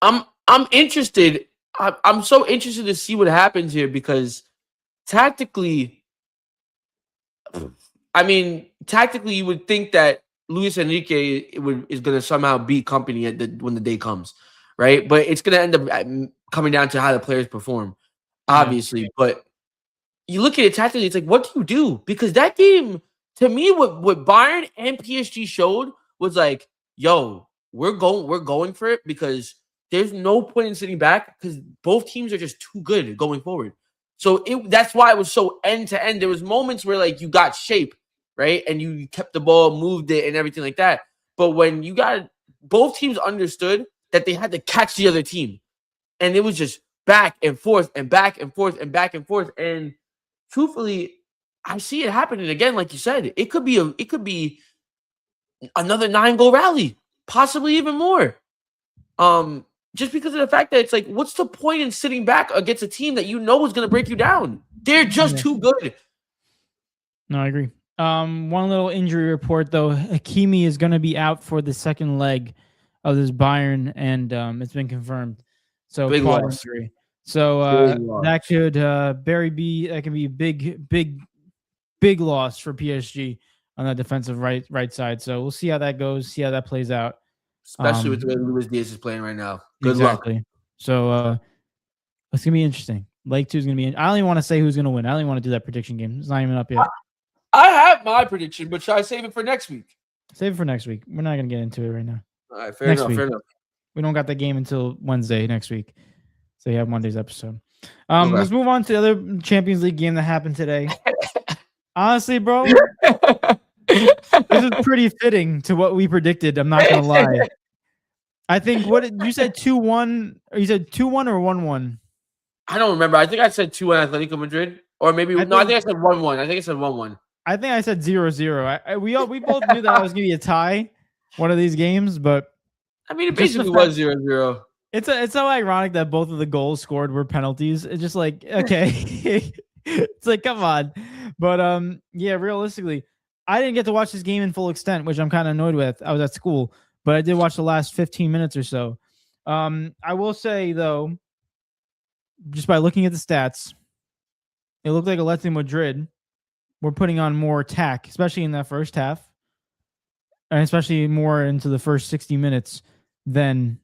I'm interested. I'm so interested to see what happens here because tactically, you would think that Luis Enrique is going to somehow beat Company when the day comes, right? But it's going to end up coming down to how the players perform, obviously. Yeah. But you look at it tactically, it's like, what do you do? Because that game, to me, what Bayern and PSG showed was like, yo, we're going for it because there's no point in sitting back because both teams are just too good going forward. So that's why it was so end to end. There was moments where like you got shape, right? And you kept the ball, moved it and everything like that. But when you got both teams understood that they had to catch the other team. And it was just back and forth and back and forth and back and forth. And truthfully, I see it happening again. Like you said, it could be another 9-goal rally, possibly even more. Just because of the fact that it's like, what's the point in sitting back against a team that you know is going to break you down? They're just too good. No, I agree. One little injury report though: Hakimi is going to be out for the second leg of this Bayern, and it's been confirmed. So big loss. Injury. So that could be big loss for PSG on that defensive right side. So we'll see how that goes. See how that plays out. Especially with the way Luis Diaz is playing right now. Good luck. So it's gonna be interesting. Leg 2 is gonna be. I don't even want to say who's gonna win. I don't even want to do that prediction game. It's not even up yet. I have my prediction, but should I save it for next week? Save it for next week. We're not gonna get into it right now. All right, fair enough. We don't got the game until Wednesday next week, so you have Monday's episode. Okay. Let's move on to the other Champions League game that happened today. Honestly, bro. This is pretty fitting to what we predicted. I'm not gonna lie. I think you said 2-1, or you said 2-1 or 1-1. I don't remember. I think I said 2-1 Atletico Madrid, or maybe I think I said 1-1. I think I said 1-1. I think I said 0-0. We both knew that it was gonna be a tie, one of these games, but I mean, it basically was 0-0. It's so ironic that both of the goals scored were penalties. It's just like, okay. It's like, come on. But yeah, realistically, I didn't get to watch this game in full extent, which I'm kind of annoyed with. I was at school, but I did watch the last 15 minutes or so. I will say though, just by looking at the stats, it looked like Atletico Madrid were putting on more attack, especially in that first half, and especially more into the first 60 minutes than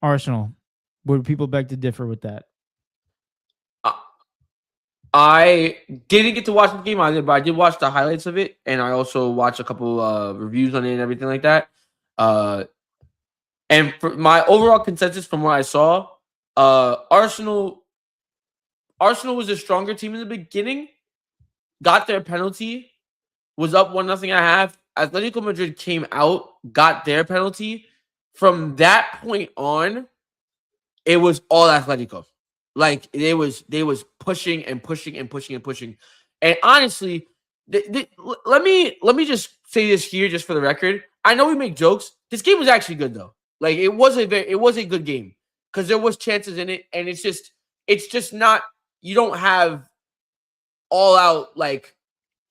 Arsenal. Would people beg to differ with that? I didn't get to watch the game either, but I did watch the highlights of it, and I also watched a couple reviews on it and everything like that. And for my overall consensus from what I saw, Arsenal was a stronger team in the beginning, got their penalty, was up 1-0 at half. Atletico Madrid came out, got their penalty. From that point on, it was all Atletico. Like they was pushing and pushing and pushing and pushing. And honestly, let me just say this here, just for the record. I know we make jokes. This game was actually good though. Like it was a good game because there was chances in it, and it's just not. You don't have all out like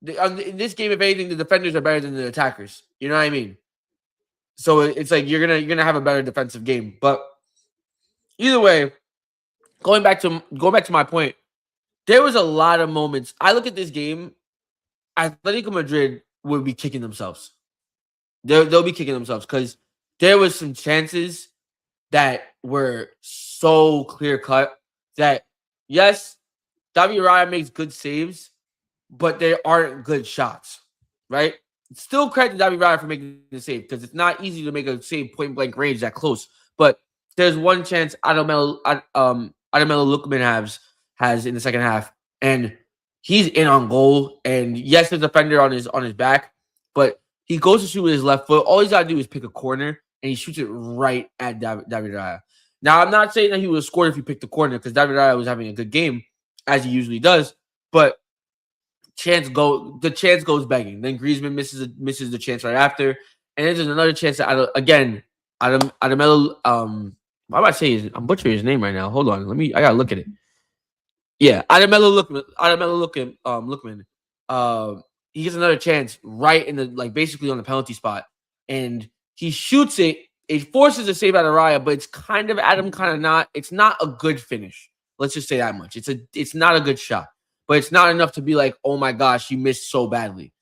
in this game. If anything, the defenders are better than the attackers. You know what I mean? So it's like you're gonna have a better defensive game. But either way, going back to my point, there was a lot of moments. I look at this game, Atletico Madrid would be kicking themselves. They'll be kicking themselves because there was some chances that were so clear cut that yes, David Raya makes good saves, but they aren't good shots, right? Still credit to David Raya for making the save because it's not easy to make a save point blank range that close. But there's one chance Adamel Lookman has in the second half, and he's in on goal. And yes, there's a defender on his back, but he goes to shoot with his left foot. All he's got to do is pick a corner, and he shoots it right at David Raya. Now, I'm not saying that he would have scored if he picked the corner because David Raya was having a good game, as he usually does, but the chance goes begging. Then Griezmann misses the chance right after, and then there's another chance that Adamel why am I saying I'm butchering his name right now? Hold on, I gotta look at it. Yeah, Adamel Lookman. He gets another chance right in the basically on the penalty spot, and he shoots it. It forces a save out of Raya, but it's kind of Adam, kind of not. It's not a good finish. Let's just say that much. It's not a good shot, but it's not enough to be like, oh my gosh, you missed so badly.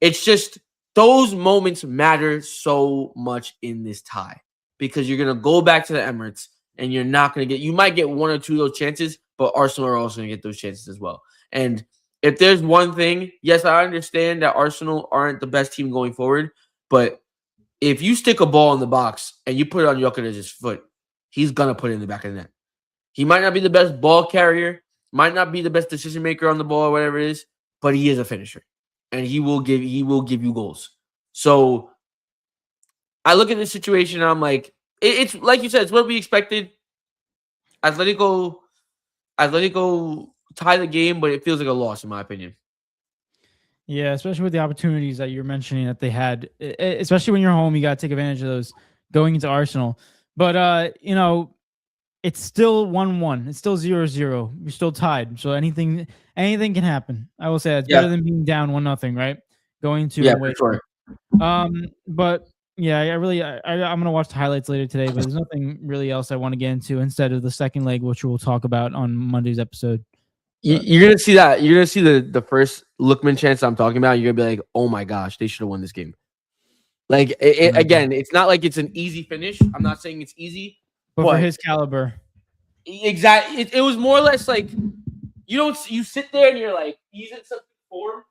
It's just those moments matter so much in this tie because you're gonna go back to the Emirates and you're not gonna get. You might get one or two of those chances, but Arsenal are also gonna get those chances as well. And if there's one thing, yes, I understand that Arsenal aren't the best team going forward, but if you stick a ball in the box and you put it on Jokerec's foot, he's gonna put it in the back of the net. He might not be the best ball carrier, might not be the best decision maker on the ball or whatever it is, but he is a finisher, and he will give you goals. So I look at this situation and I'm like, it's like you said, it's what we expected. Atletico tie the game, but it feels like a loss in my opinion. Yeah, especially with the opportunities that you're mentioning that they had, especially when you're home, you got to take advantage of those going into Arsenal. But it's still 1-1. It's still 0-0. You're still tied. So anything can happen. I will say that's better than being down 1-0, right? Going to for sure. But yeah, I'm gonna watch the highlights later today, but there's nothing really else I want to get into instead of the second leg, which we'll talk about on Monday's episode. You're gonna see that. You're gonna see the first Lookman chance I'm talking about. You're gonna be like, oh my gosh, they should have won this game. Like again, it's not like it's an easy finish. I'm not saying it's easy, but for his caliber, exactly. It was more or less like you sit there and you're like he's in some form,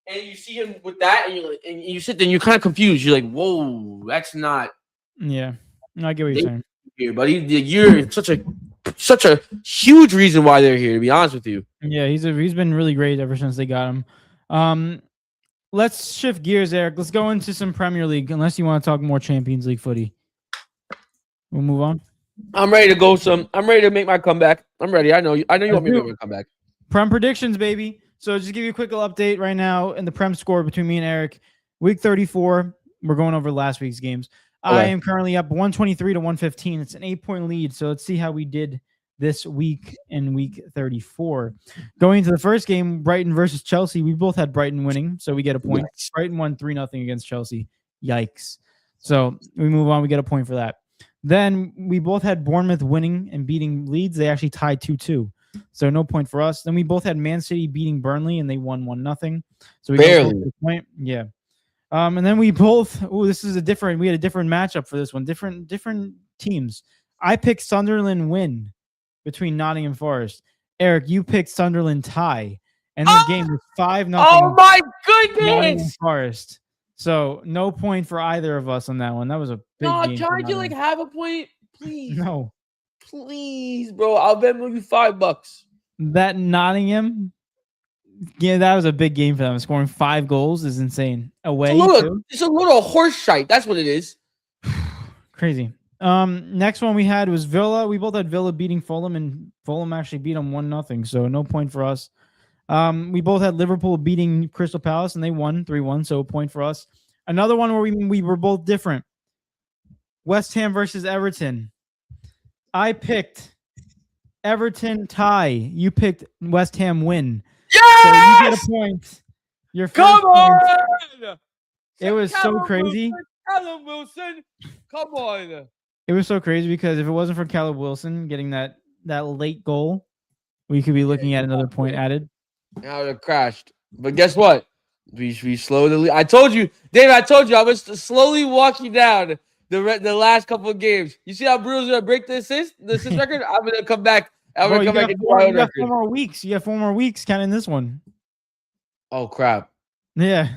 and you see him with that, and you sit there and you're kind of confused. You're like, whoa, that's not. Yeah, I get what you're saying. Here, buddy, you're such a huge reason why they're here. To be honest with you. Yeah, he's been really great ever since they got him. Let's shift gears, Eric. Let's go into some Premier League. Unless you want to talk more Champions League footy, we'll move on. I'm ready to go. I'm ready to make my comeback. I'm ready. I know you want me to make my comeback. Prem predictions, baby. So just give you a quick little update right now in the Prem score between me and Eric. Week 34. We're going over last week's games. Okay. I am currently up 123 to 115. It's an 8-point lead. So let's see how we did this week in week 34. Going into the first game, Brighton versus Chelsea. We both had Brighton winning, so we get a point. Yes. Brighton won 3-0 against Chelsea. Yikes. So we move on. We get a point for that. Then we both had Bournemouth winning and beating Leeds. They actually tied 2-2. So no point for us. Then we both had Man City beating Burnley, and they won 1-0. So we Barely. got a point. Yeah. And then we both. Oh, this is a different. We had a different matchup for this one. Different teams. I picked Sunderland win between Nottingham Forest. Eric, you picked Sunderland tie, and this game was 5-0. Oh my Nottingham goodness! Forest. So no point for either of us on that one. That was a big game. Can I get like half a point, please? No. Please, bro. I'll bet you $5. That Nottingham, yeah, that was a big game for them. Scoring 5 goals is insane. Away, it's a little horse shite. That's what it is. Crazy. Next one we had was Villa. We both had Villa beating Fulham, and Fulham actually beat them 1-0. So no point for us. We both had Liverpool beating Crystal Palace, and they won 3-1. So a point for us. Another one where we were both different. West Ham versus Everton. I picked Everton tie. You picked West Ham win. Yes! So you get a point. Your first Come on! point. It was so crazy. Callum Wilson, come on. It was so crazy because if it wasn't for Callum Wilson getting that late goal, we could be looking at another point added. Now it crashed. But guess what? We slowly. I told you, David. I told you I was slowly walking down the last couple of games. You see how Bruno's gonna break the assist record? I'm gonna come back. I'm gonna come back and do my own you got record. 4 more weeks. You got 4 more weeks counting this one. Oh crap! Yeah.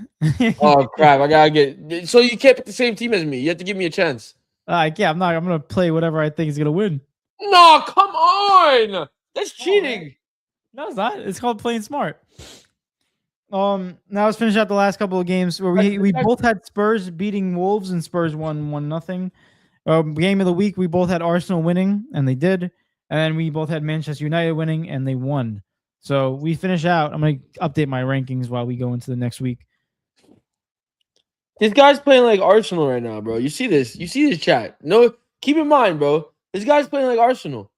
Oh crap! I gotta get. So you can't pick the same team as me. You have to give me a chance. Yeah, I'm not. I'm gonna play whatever I think is gonna win. No, come on. That's cheating. No, it's not. It's called playing smart. Now let's finish out the last couple of games where we both had Spurs beating Wolves and Spurs won 1-0. Game of the week, we both had Arsenal winning, and they did. And then we both had Manchester United winning, and they won. So we finish out. I'm going to update my rankings while we go into the next week. This guy's playing like Arsenal right now, bro. You see this? You see this chat? No, keep in mind, bro. This guy's playing like Arsenal.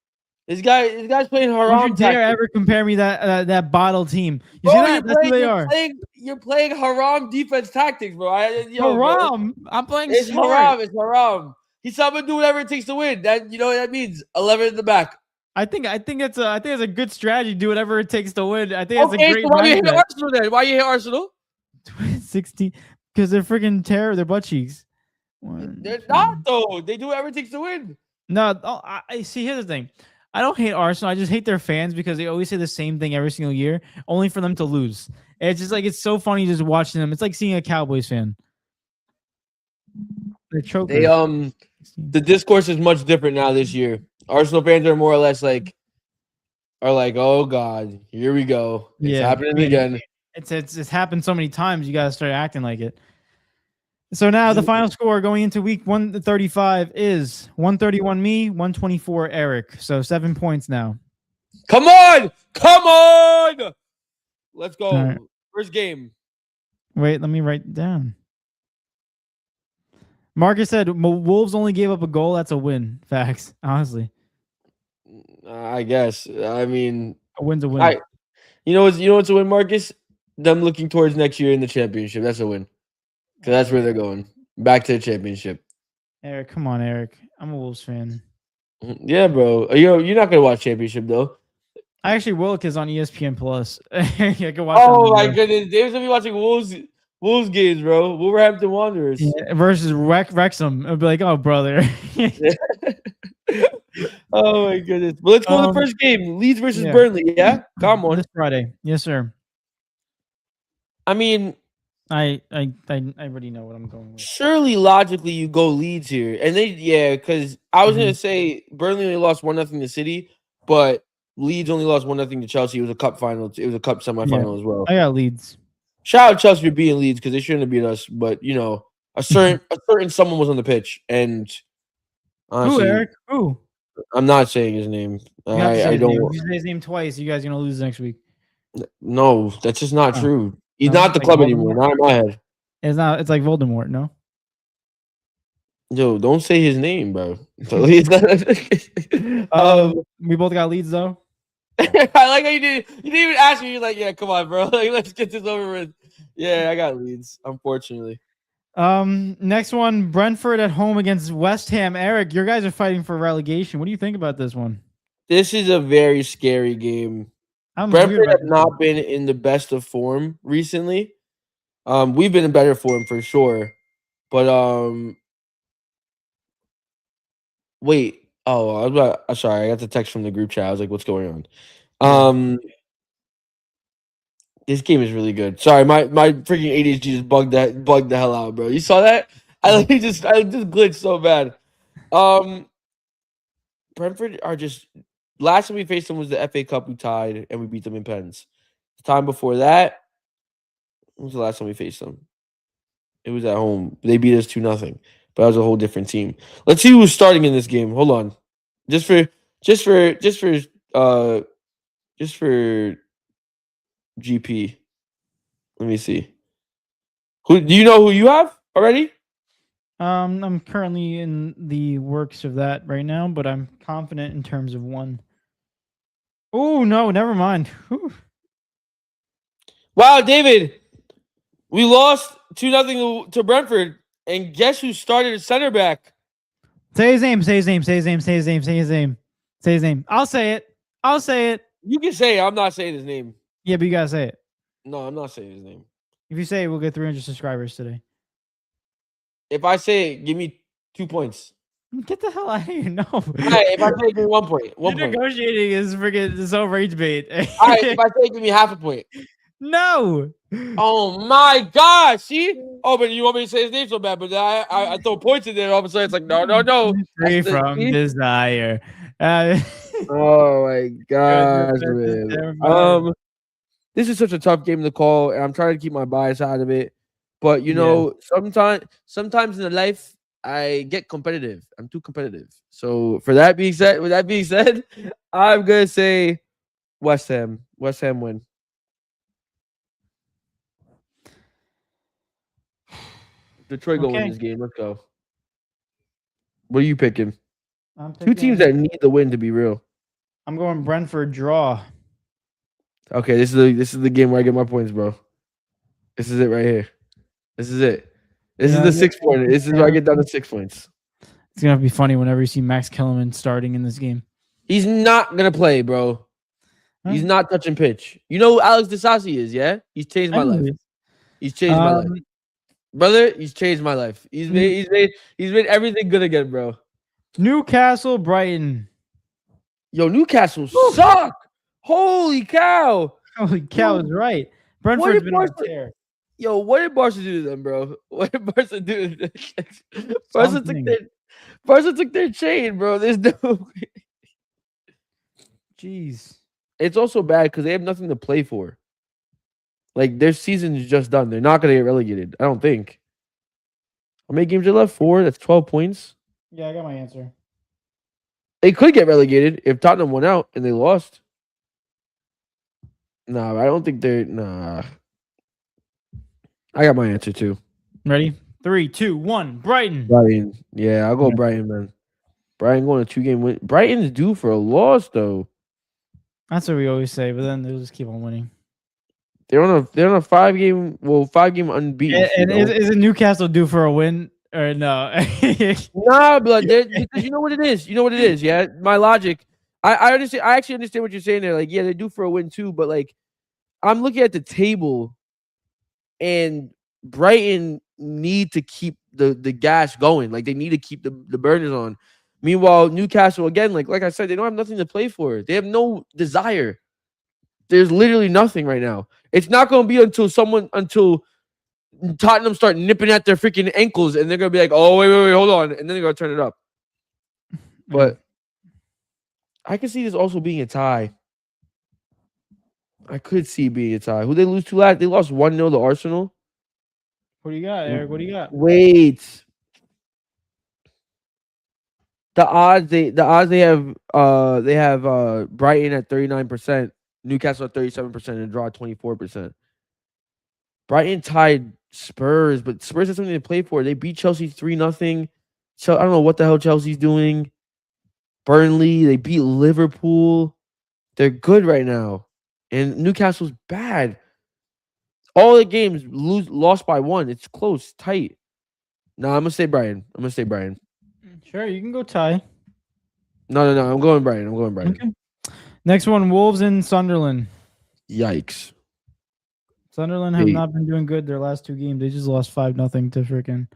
This guy's playing haram. Don't you dare ever compare me that bottle team. You bro, see that? That's who they are. You're playing haram defense tactics, bro. Haram. Bro. I'm playing. It's smart. haram. It's haram. He's gonna do whatever it takes to win. That you know what that means. 11 in the back. I think it's a good strategy. Do whatever it takes to win. I think it's a great. So why you hit Arsenal then? Why you hit Arsenal? 60 because they're freaking terror. They're butt cheeks. They're not though. They do whatever it takes to win. No, I see. Here's the thing. I don't hate Arsenal. I just hate their fans because they always say the same thing every single year, only for them to lose. And it's just like it's so funny just watching them. It's like seeing a Cowboys fan. They're chokers. The discourse is much different now this year. Arsenal fans are more or less like, oh God, here we go. It's happening again. It's happened so many times. You gotta start acting like it. So now the final score going into week 135 is 131 me, 124 Eric. So 7 points now. Come on! Let's go. Right. First game. Wait, let me write it down. Marcus said Wolves only gave up a goal. That's a win. Facts, honestly. I guess. I mean, a win's a win. You know what's a win, Marcus? Them looking towards next year in the championship. That's a win. Because that's where they're going. Back to the championship. Eric, come on, Eric. I'm a Wolves fan. Yeah, bro. You're not going to watch championship, though. I actually will because on ESPN Plus. I can watch. Oh, my goodness. Dave's going to be watching Wolves games, bro. Wolverhampton Wanderers. Yeah, versus Wrexham. I'll be like, oh, brother. Oh, my goodness. Well, let's go to the first game. Leeds versus Burnley, yeah? Come on. This Friday. Yes, sir. I mean... I already know what I'm going with. Surely, logically, you go Leeds here. And because I was going to say Burnley only lost 1-0 to City, but Leeds only lost 1-0 to Chelsea. It was a cup final. It was a cup semifinal as well. I got Leeds. Shout out Chelsea for beating Leeds because they shouldn't have beat us. But, a certain someone was on the pitch. And honestly, who, Eric? Who? I'm not saying his name. I don't. If you say his name twice, you guys are going to lose next week. No, that's just not true. He's not the club anymore. Not in my head. It's not. It's like Voldemort. No. Yo, don't say his name, bro. We both got leads though. I like how you didn't even ask me. You're like, yeah, come on, bro. Like, let's get this over with. Yeah, I got leads, unfortunately. Next one, Brentford at home against West Ham. Eric, your guys are fighting for relegation. What do you think about this one? This is a very scary game. I'm weird Brentford about have this one. not been in the best of form recently. We've been in better form for sure. But wait. Oh, sorry, I got the text from the group chat. I was like, what's going on? This game is really good. Sorry, my freaking ADHD just bugged the hell out, bro. You saw that? I just glitched so bad. Brentford are just last time we faced them was the FA Cup. We tied and we beat them in pens. The time before that, when was the last time we faced them? It was at home. They beat us 2-0. But that was a whole different team. Let's see who's starting in this game. Hold on. Just for GP. Let me see. Who do you know who you have already? I'm currently in the works of that right now, but I'm confident in terms of one. Oh no, never mind. Whew. Wow, David. We lost 2-0 to Brentford. And guess who started at center back? Say his name, say his name, say his name, say his name, say his name. Say his name. I'll say it. I'll say it. You can say it. I'm not saying his name. Yeah, but you gotta say it. No, I'm not saying his name. If you say it, we'll get 300 subscribers today. If I say it, give me 2 points. Get the hell out of here. No. All right, if I say it, give me 1 point. You're negotiating is freaking so rage bait. All right, if I say it, give me half a point. No. Oh my God! See? Oh, but you want me to say his name so bad, but I throw points in there. All of a sudden, it's like no. Free from desire. Oh my gosh, man. This is such a tough game to call, and I'm trying to keep my bias out of it. But you know, sometimes in the life, I get competitive. I'm too competitive. So with that being said, I'm gonna say West Ham. West Ham win. Detroit go win this game. Let's go. What are you picking? Two teams that need the win to be real. I'm going Brentford draw. Okay, this is the game where I get my points, bro. This is it right here. This is it. This is the 6 point. This is where I get down to 6 points. It's gonna be funny whenever you see Max Kellerman starting in this game. He's not gonna play, bro. He's not touching pitch. You know who Alex Disasi is, yeah? He's changed my life. He's changed my life. Brother, he's changed my life. He's made everything good again, bro. Newcastle, Brighton. Yo, Newcastle suck. Holy cow. Holy cow is right. Brentford's been on a tear. Yo, what did Barca do to them, bro? What did Barca do to them? Barca took their chain, bro. There's no Jeez. It's also bad because they have nothing to play for. Like, their season is just done. They're not going to get relegated, I don't think. How many games are left? 4? That's 12 points. Yeah, I got my answer. They could get relegated if Tottenham went out and they lost. Nah, I don't think they're... Nah. I got my answer, too. Ready? 3, 2, 1. Brighton. Brighton. Yeah, I'll go Brighton, man. Brighton going to 2-game win. Brighton's due for a loss, though. That's what we always say, but then they'll just keep on winning. They're on a 5-game unbeaten. And is Newcastle due for a win or no? Nah, blood. Because you know what it is. You know what it is. Yeah, my logic. I understand. I actually understand what you're saying there. Like, yeah, they're due for a win too. But like, I'm looking at the table, and Brighton need to keep the gas going. Like, they need to keep the burners on. Meanwhile, Newcastle again, like I said, they don't have nothing to play for. They have no desire. There's literally nothing right now. It's not going to be until Tottenham start nipping at their freaking ankles, and they're going to be like, oh, wait, hold on. And then they're going to turn it up. But I can see this also being a tie. I could see it being a tie. Who they lose to last? They lost 1-0 to Arsenal. What do you got, Eric? What do you got? Wait. The odds they have Brighton at 39%, Newcastle at 37%, and draw at 24%. Brighton tied Spurs, but Spurs have something to play for. They beat Chelsea 3-0. So I don't know what the hell Chelsea's doing. Burnley, they beat Liverpool. They're good right now. And Newcastle's bad. All the games lost by 1. It's close, tight. No, I'm gonna say Brian. I'm gonna say Brian. Sure, you can go tie. No. I'm going Brian. Okay. Next one, Wolves and Sunderland. Yikes. Sunderland have not been doing good their last 2 games. They just lost 5-0 to freaking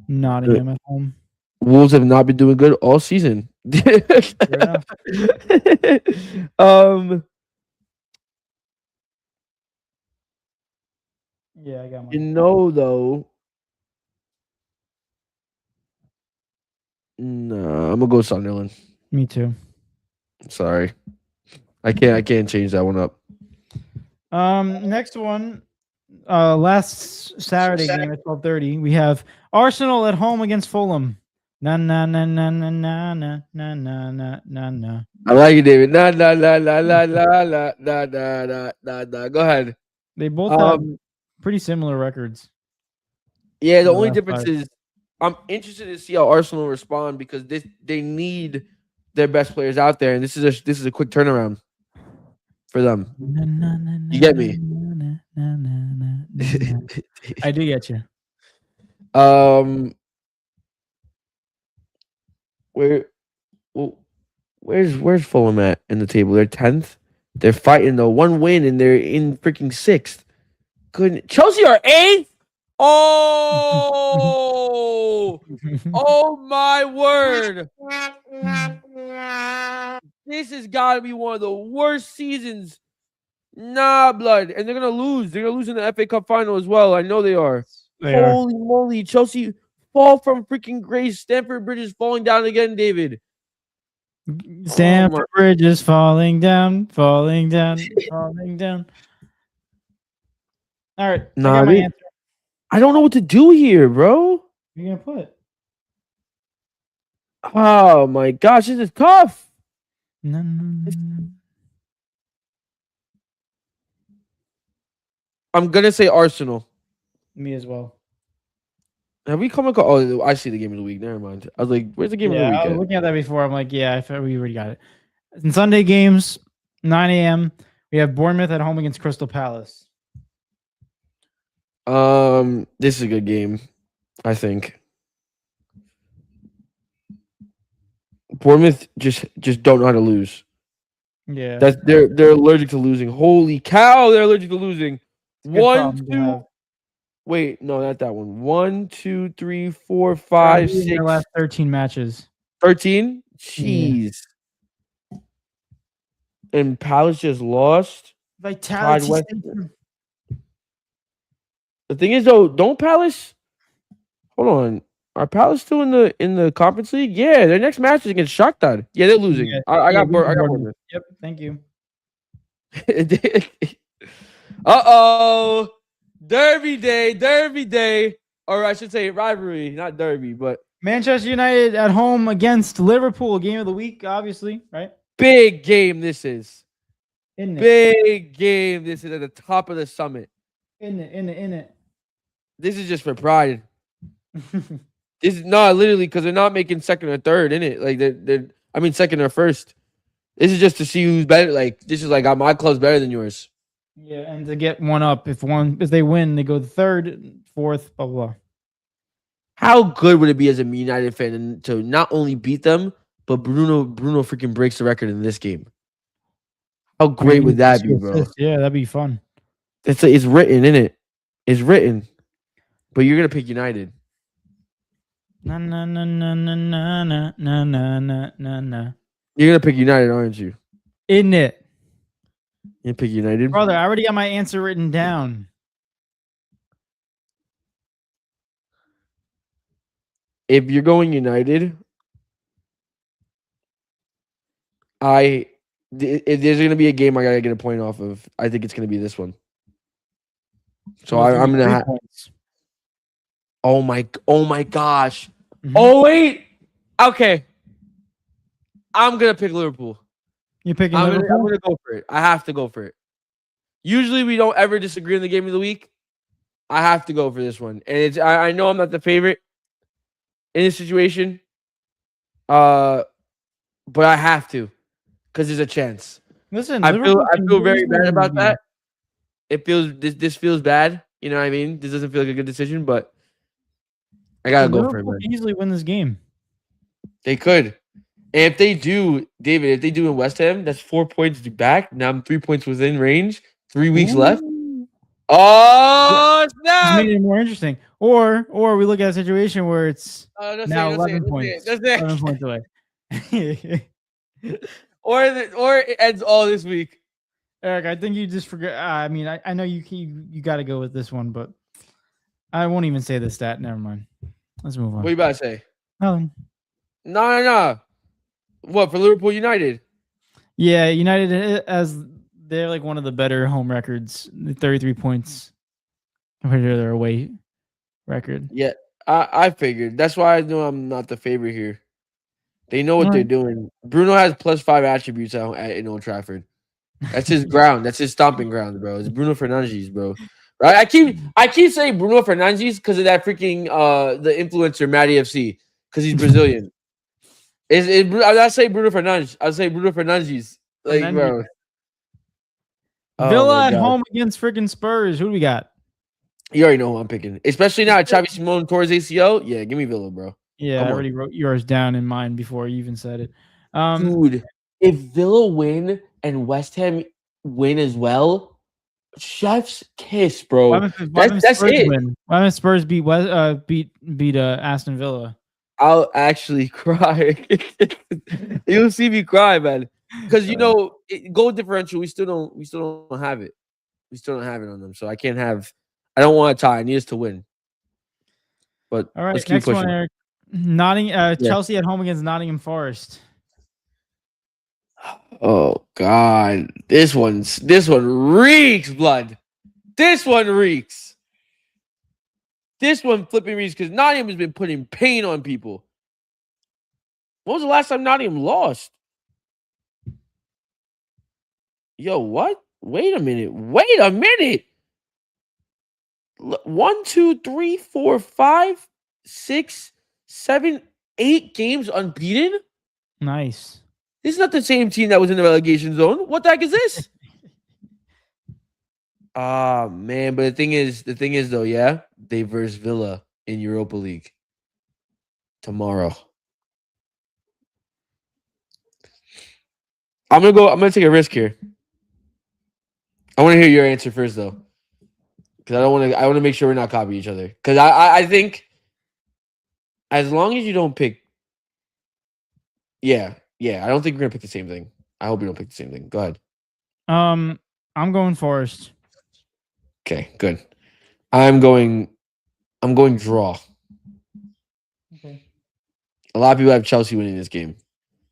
Nottingham at home. Wolves have not been doing good all season. Yeah, I got You mine. know though. No, I'm gonna go Sunderland. Me too. Sorry. I can't change that one up. Next one, last Saturday game at 12:30, we have Arsenal at home against Fulham. Na na na na na na na na na na na na. I like it, David. Nah. Go ahead. They both have pretty similar records. Yeah, the The only last difference 5. is I'm interested to see how Arsenal respond because they need their best players out there, and this is a quick turnaround for them. You get me? I do get you. Where's Fulham at in the table? They're 10th. They're fighting though. 1 win and they're in freaking 6th. Good. Chelsea are 8th. Oh, oh my word! This has got to be one of the worst seasons. Nah, blood, and they're gonna lose. They're gonna lose in the FA Cup final as well. I know they are. Holy moly, Chelsea fall from freaking grace. Stamford Bridge is falling down again, David. Stamford Bridge is falling down, falling down, falling down. All right, I got my answer. I don't know what to do here, bro. What are you gonna put? Oh my gosh, this is tough. No. I'm gonna say Arsenal. Me as well. Have we come across? Oh, I see the game of the week. Never mind. I was like, "Where's the game of the week?" I was looking at that before. I'm like, yeah, we already got it. In Sunday games, 9 a.m. We have Bournemouth at home against Crystal Palace. This is a good game, I think. Bournemouth just don't know how to lose. Yeah, they're allergic to losing. Holy cow, they're allergic to losing. 1, 2. Wait, no, not that one. 1, 2, 3, 4, 5, 6. Their last 13 matches. 13? Jeez. Yeah. And Palace just lost. Vitality. The thing is, though, don't Palace? Hold on. Are Palace still in the Conference League? Yeah, their next match is against Shakhtar. Yeah, they're losing. Yeah, I got Bournemouth. Yep, thank you. Uh-oh. Derby day. Or I should say rivalry, not derby, but Manchester United at home against Liverpool, game of the week, obviously, right? Big game this is. Isn't it? Big game this is at the top of the summit. In it. This is just for pride. This is not literally because they're not making second or third in it. Like they're second or first. This is just to see who's better. Like this is like my club's better than yours. Yeah, and to get one up. If they win, they go third, fourth, blah blah. How good would it be as a United fan to not only beat them, but Bruno freaking breaks the record in this game? How great would that be, bro? Yeah, that'd be fun. It's written in it. It's written. But you're gonna pick United. Na. You're gonna pick United, aren't you? Isn't it? You pick United, brother. I already got my answer written down. If you're going United, if there's gonna be a game I gotta get a point off of, I think it's gonna be this one. So I'm gonna have. Oh my gosh! Mm-hmm. Oh wait, okay. I'm gonna pick Liverpool. You picking Liverpool? I'm gonna go for it. I have to go for it. Usually we don't ever disagree in the game of the week. I have to go for this one, and I know I'm not the favorite in this situation, But I have to because there's a chance. Listen, I Liverpool can feel very easily bad win this about game. that. It feels this feels bad. You know what I mean? This doesn't feel like a good decision, but I gotta go for it, Liverpool man. can easily win this game. They could. And if they do, David, if they do in West Ham, that's 4 points back. Now I'm 3 points within range. 3 weeks left. Ooh. Oh Just snap! making it more interesting. Or we look at a situation where it's That's now it. That's it. 11 That's it. points. That's it. 11 points away. Or it ends all this week. Eric, I think you just forgot. I mean, I know you got to go with this one, but I won't even say the stat. Never mind. Let's move on. What you about to say? Nothing. No. What for Liverpool United? Yeah, United as they're like one of the better home records. 33 points compared to their away record. Yeah, I figured. That's why I know I'm not the favorite here. They know what they're doing. Bruno has +5 attributes in Old Trafford. That's his ground. That's his stomping ground, bro. It's Bruno Fernandes, bro. Right? I keep saying Bruno Fernandes because of that freaking the influencer Matty FC because he's Brazilian. I'm not saying Bruno Fernandes. I'll say Bruno Fernandes. Like, bro. Villa at home against freaking Spurs. Who do we got? You already know who I'm picking. Especially now, Xavi Simone towards ACL. Yeah, give me Villa, bro. Yeah, I already wrote yours down in mine before you even said it. Dude, if Villa win and West Ham win as well, chef's kiss, bro. That's it. Why don't Spurs beat Aston Villa? I'll actually cry. You'll see me cry, man. Because goal differential, we still don't have it. We still don't have it on them, so I can't have. I don't want to tie. I need us to win. But all right, let's keep next pushing. one, Eric. Chelsea at home against Nottingham Forest. Oh God, this one reeks blood. This one reeks. This one flipping reeks because Nottingham has been putting pain on people. When was the last time Nottingham lost? Yo, what? Wait a minute. 1, 2, 3, 4, 5, 6, 7, 8 games unbeaten. Nice. This is not the same team that was in the relegation zone. What the heck is this? Man, but the thing is though, yeah, they verse Villa in Europa League tomorrow. I'm gonna take a risk here. I want to hear your answer first though. Because I want to make sure we're not copying each other. Because I think as long as you don't pick, yeah, I don't think we're gonna pick the same thing. I hope we don't pick the same thing. Go ahead. I'm going Forest. Okay, good. I'm going draw. Okay. A lot of people have Chelsea winning this game,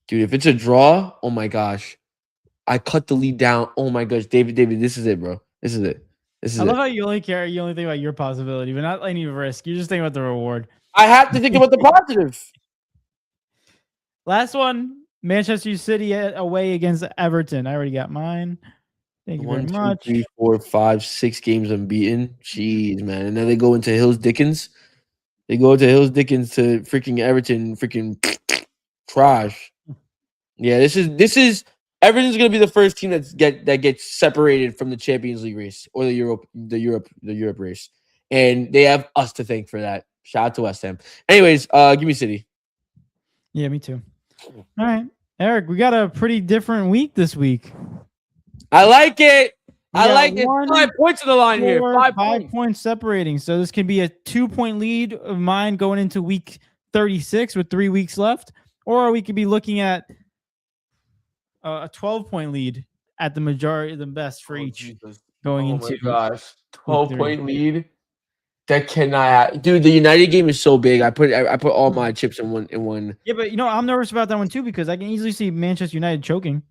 dude. If it's a draw, oh my gosh, I cut the lead down. Oh my gosh, David, this is it, bro. This is it. I love how you only think about your possibility, but not any risk. You're just thinking about the reward. I have to think about the positive. Last one, Manchester City away against Everton. I already got mine. Thank you very much. 1, 2, 3, 4, 5, 6 games unbeaten. Jeez, man. And then they go into Hills Dickens. They go to Hills Dickens to freaking Everton, freaking trash. Yeah, this is Everton's gonna be the first team that gets separated from the Champions League race or the Europe race, and they have us to thank for that. Shout out to West Ham. Anyways, give me City. Yeah, me too. All right, Eric, we got a pretty different week this week. I like it. I like it. 5 points on the line here. 5 points separating. So this can be a 2-point lead of mine going into week 36 with 3 weeks left, or we could be looking at a 12-point lead at the majority of the best for each Jesus. going into. Oh my gosh, 12-point lead. That cannot happen. Dude, the United game is so big. I put all my chips in one. Yeah, but I'm nervous about that one too because I can easily see Manchester United choking.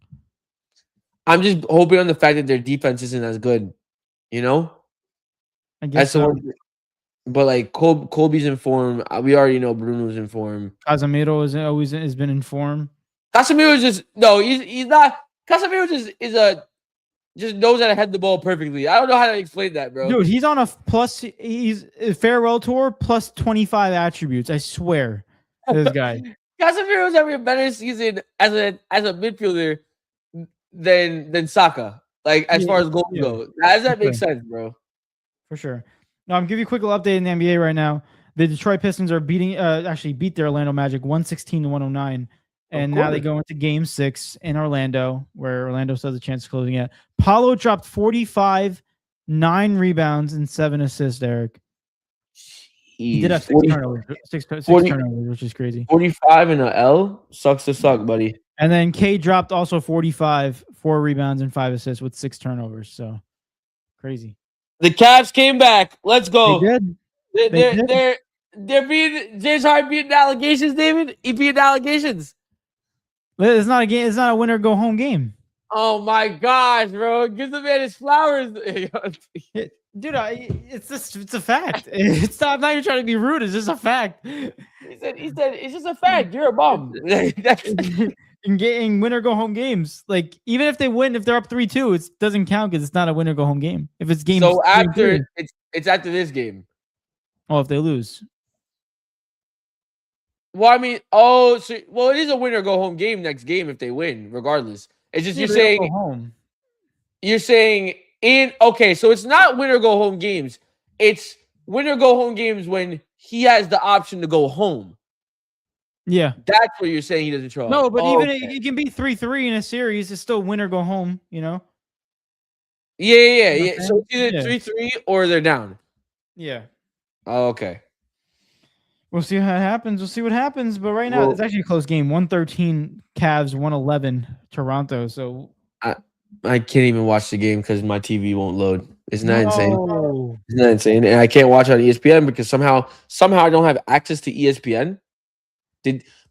I'm just hoping on the fact that their defense isn't as good. You know? I guess so. But like Colby's in form. We already know Bruno's in form. Casemiro has been in form. Casemiro is he's not. Casemiro just knows how to head the ball perfectly. I don't know how to explain that, bro. Dude, he's on a plus. He's a farewell tour plus 25 attributes. I swear, this guy. Casemiro's having a better season as a midfielder than Saka. Like as far as goals go, how does that make sense, bro? For sure. Now I'm giving you a quick little update in the NBA right now. The Detroit Pistons are actually beat their Orlando Magic 116-109. And now they go into game 6 in Orlando, where Orlando still has a chance of closing it. Paulo dropped 45, 9 rebounds, and 7 assists, Eric. He did have 6 turnovers, which is crazy. 45 and an L? Sucks to suck, buddy. And then K dropped also 45, 4 rebounds, and 5 assists with 6 turnovers. So, crazy. The Cavs came back. Let's go. They did. They're being James Harden beating allegations, David. He beating allegations. It's not a game. It's not a winner go home game. Oh my gosh, bro! Give the man his flowers, dude. It's a fact. It's not. I'm not even trying to be rude. It's just a fact. He said it's just a fact. You're a bum. in winner go home games, like even if they win, if they're up 3-2, it doesn't count because it's not a winner go home game. If it's game, so after it's after this game. Oh, if they lose. Well, I mean, it is a winner go home game next game if they win, regardless. It's just you're saying so it's not winner go home games. It's winner go home games when he has the option to go home. Yeah. That's what you're saying he doesn't show up. No, but even it can be 3-3 in a series, it's still winner go home, you know? Yeah. So it's either 3-3 or they're down. Yeah. Oh, okay. We'll see how it happens. We'll see what happens. But right now, it's actually a close game. 113 Cavs, 111 Toronto. So I can't even watch the game because my TV won't load. Isn't that insane? Isn't that insane? And I can't watch on ESPN because somehow I don't have access to ESPN.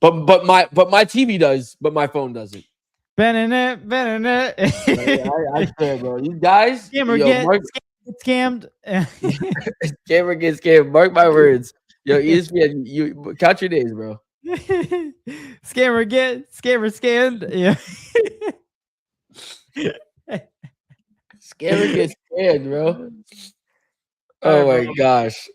But my TV does, but my phone doesn't. Bennett. I swear, bro. You guys, scammed. Scammer gets scammed. Mark my words. Yo, ESPN, you count your days, bro. Scammer scammed. Yeah. Scammer gets scammed, bro. Oh my gosh.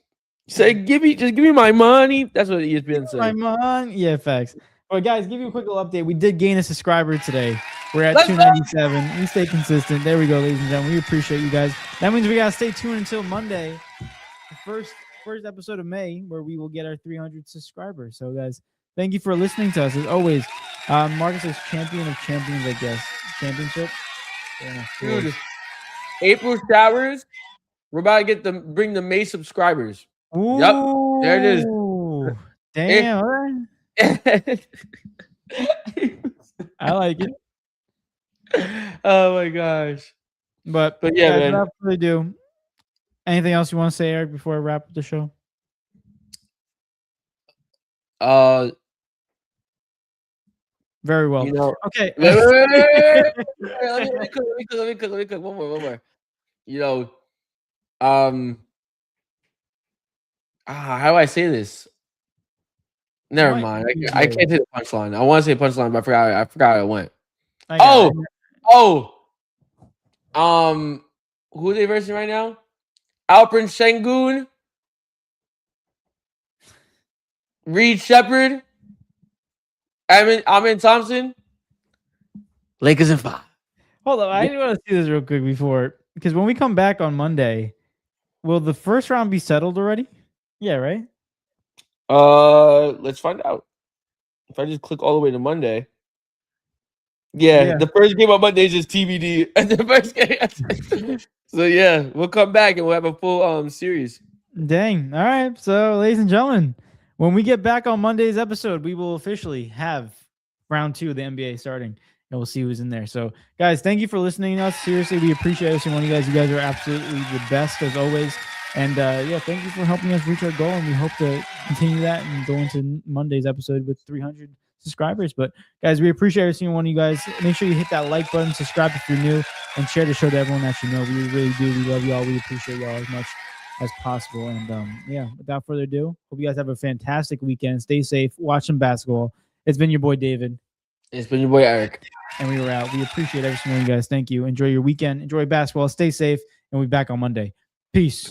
Say, just give me my money. That's what ESPN said. My money. Yeah, facts. All right, guys, give you a quick little update. We did gain a subscriber today. We're at 297. We stay consistent. There we go, ladies and gentlemen. We appreciate you guys. That means we gotta stay tuned until Monday, the first episode of May, where we will get our 300 subscribers. So, guys, thank you for listening to us as always. Marcus is champion of champions, I guess. Championship. Yeah, dude. April showers. We're about to bring the May subscribers. Ooh, yep, there it is. Damn. I like it. Oh my gosh. But yeah, man. Without further ado, anything else you want to say, Eric, before I wrap up the show? Very well. Okay. Let me cook. One more. How do I say this? Never mind. I can't say the punchline. I want to say punchline, but I forgot how it went. Who are they versing right now? Alperen Sengun, Reed Shepherd, Amin Thompson, Lakers in 5. Hold on, I want to see this real quick because when we come back on Monday, will the first round be settled already? Yeah, right? Let's find out. If I just click all the way to Monday. Yeah, the first game on Monday is just TBD. The first game. So yeah, we'll come back and we'll have a full series. Dang. All right. So, ladies and gentlemen, when we get back on Monday's episode, we will officially have round 2 of the NBA starting, and we'll see who's in there. So, guys, thank you for listening to us. Seriously, we appreciate every single one of you guys. You guys are absolutely the best as always. And thank you for helping us reach our goal, and we hope to continue that and go into Monday's episode with 300 subscribers. But guys, we appreciate every single one of you guys. Make sure you hit that like button, subscribe if you're new, and share the show to everyone that you know. We really do. We love y'all. We appreciate y'all as much as possible. And without further ado, hope you guys have a fantastic weekend. Stay safe. Watch some basketball. It's been your boy David. It's been your boy Eric. And we were out. We appreciate every single one of you guys. Thank you. Enjoy your weekend. Enjoy basketball. Stay safe. And we'll be back on Monday. Peace.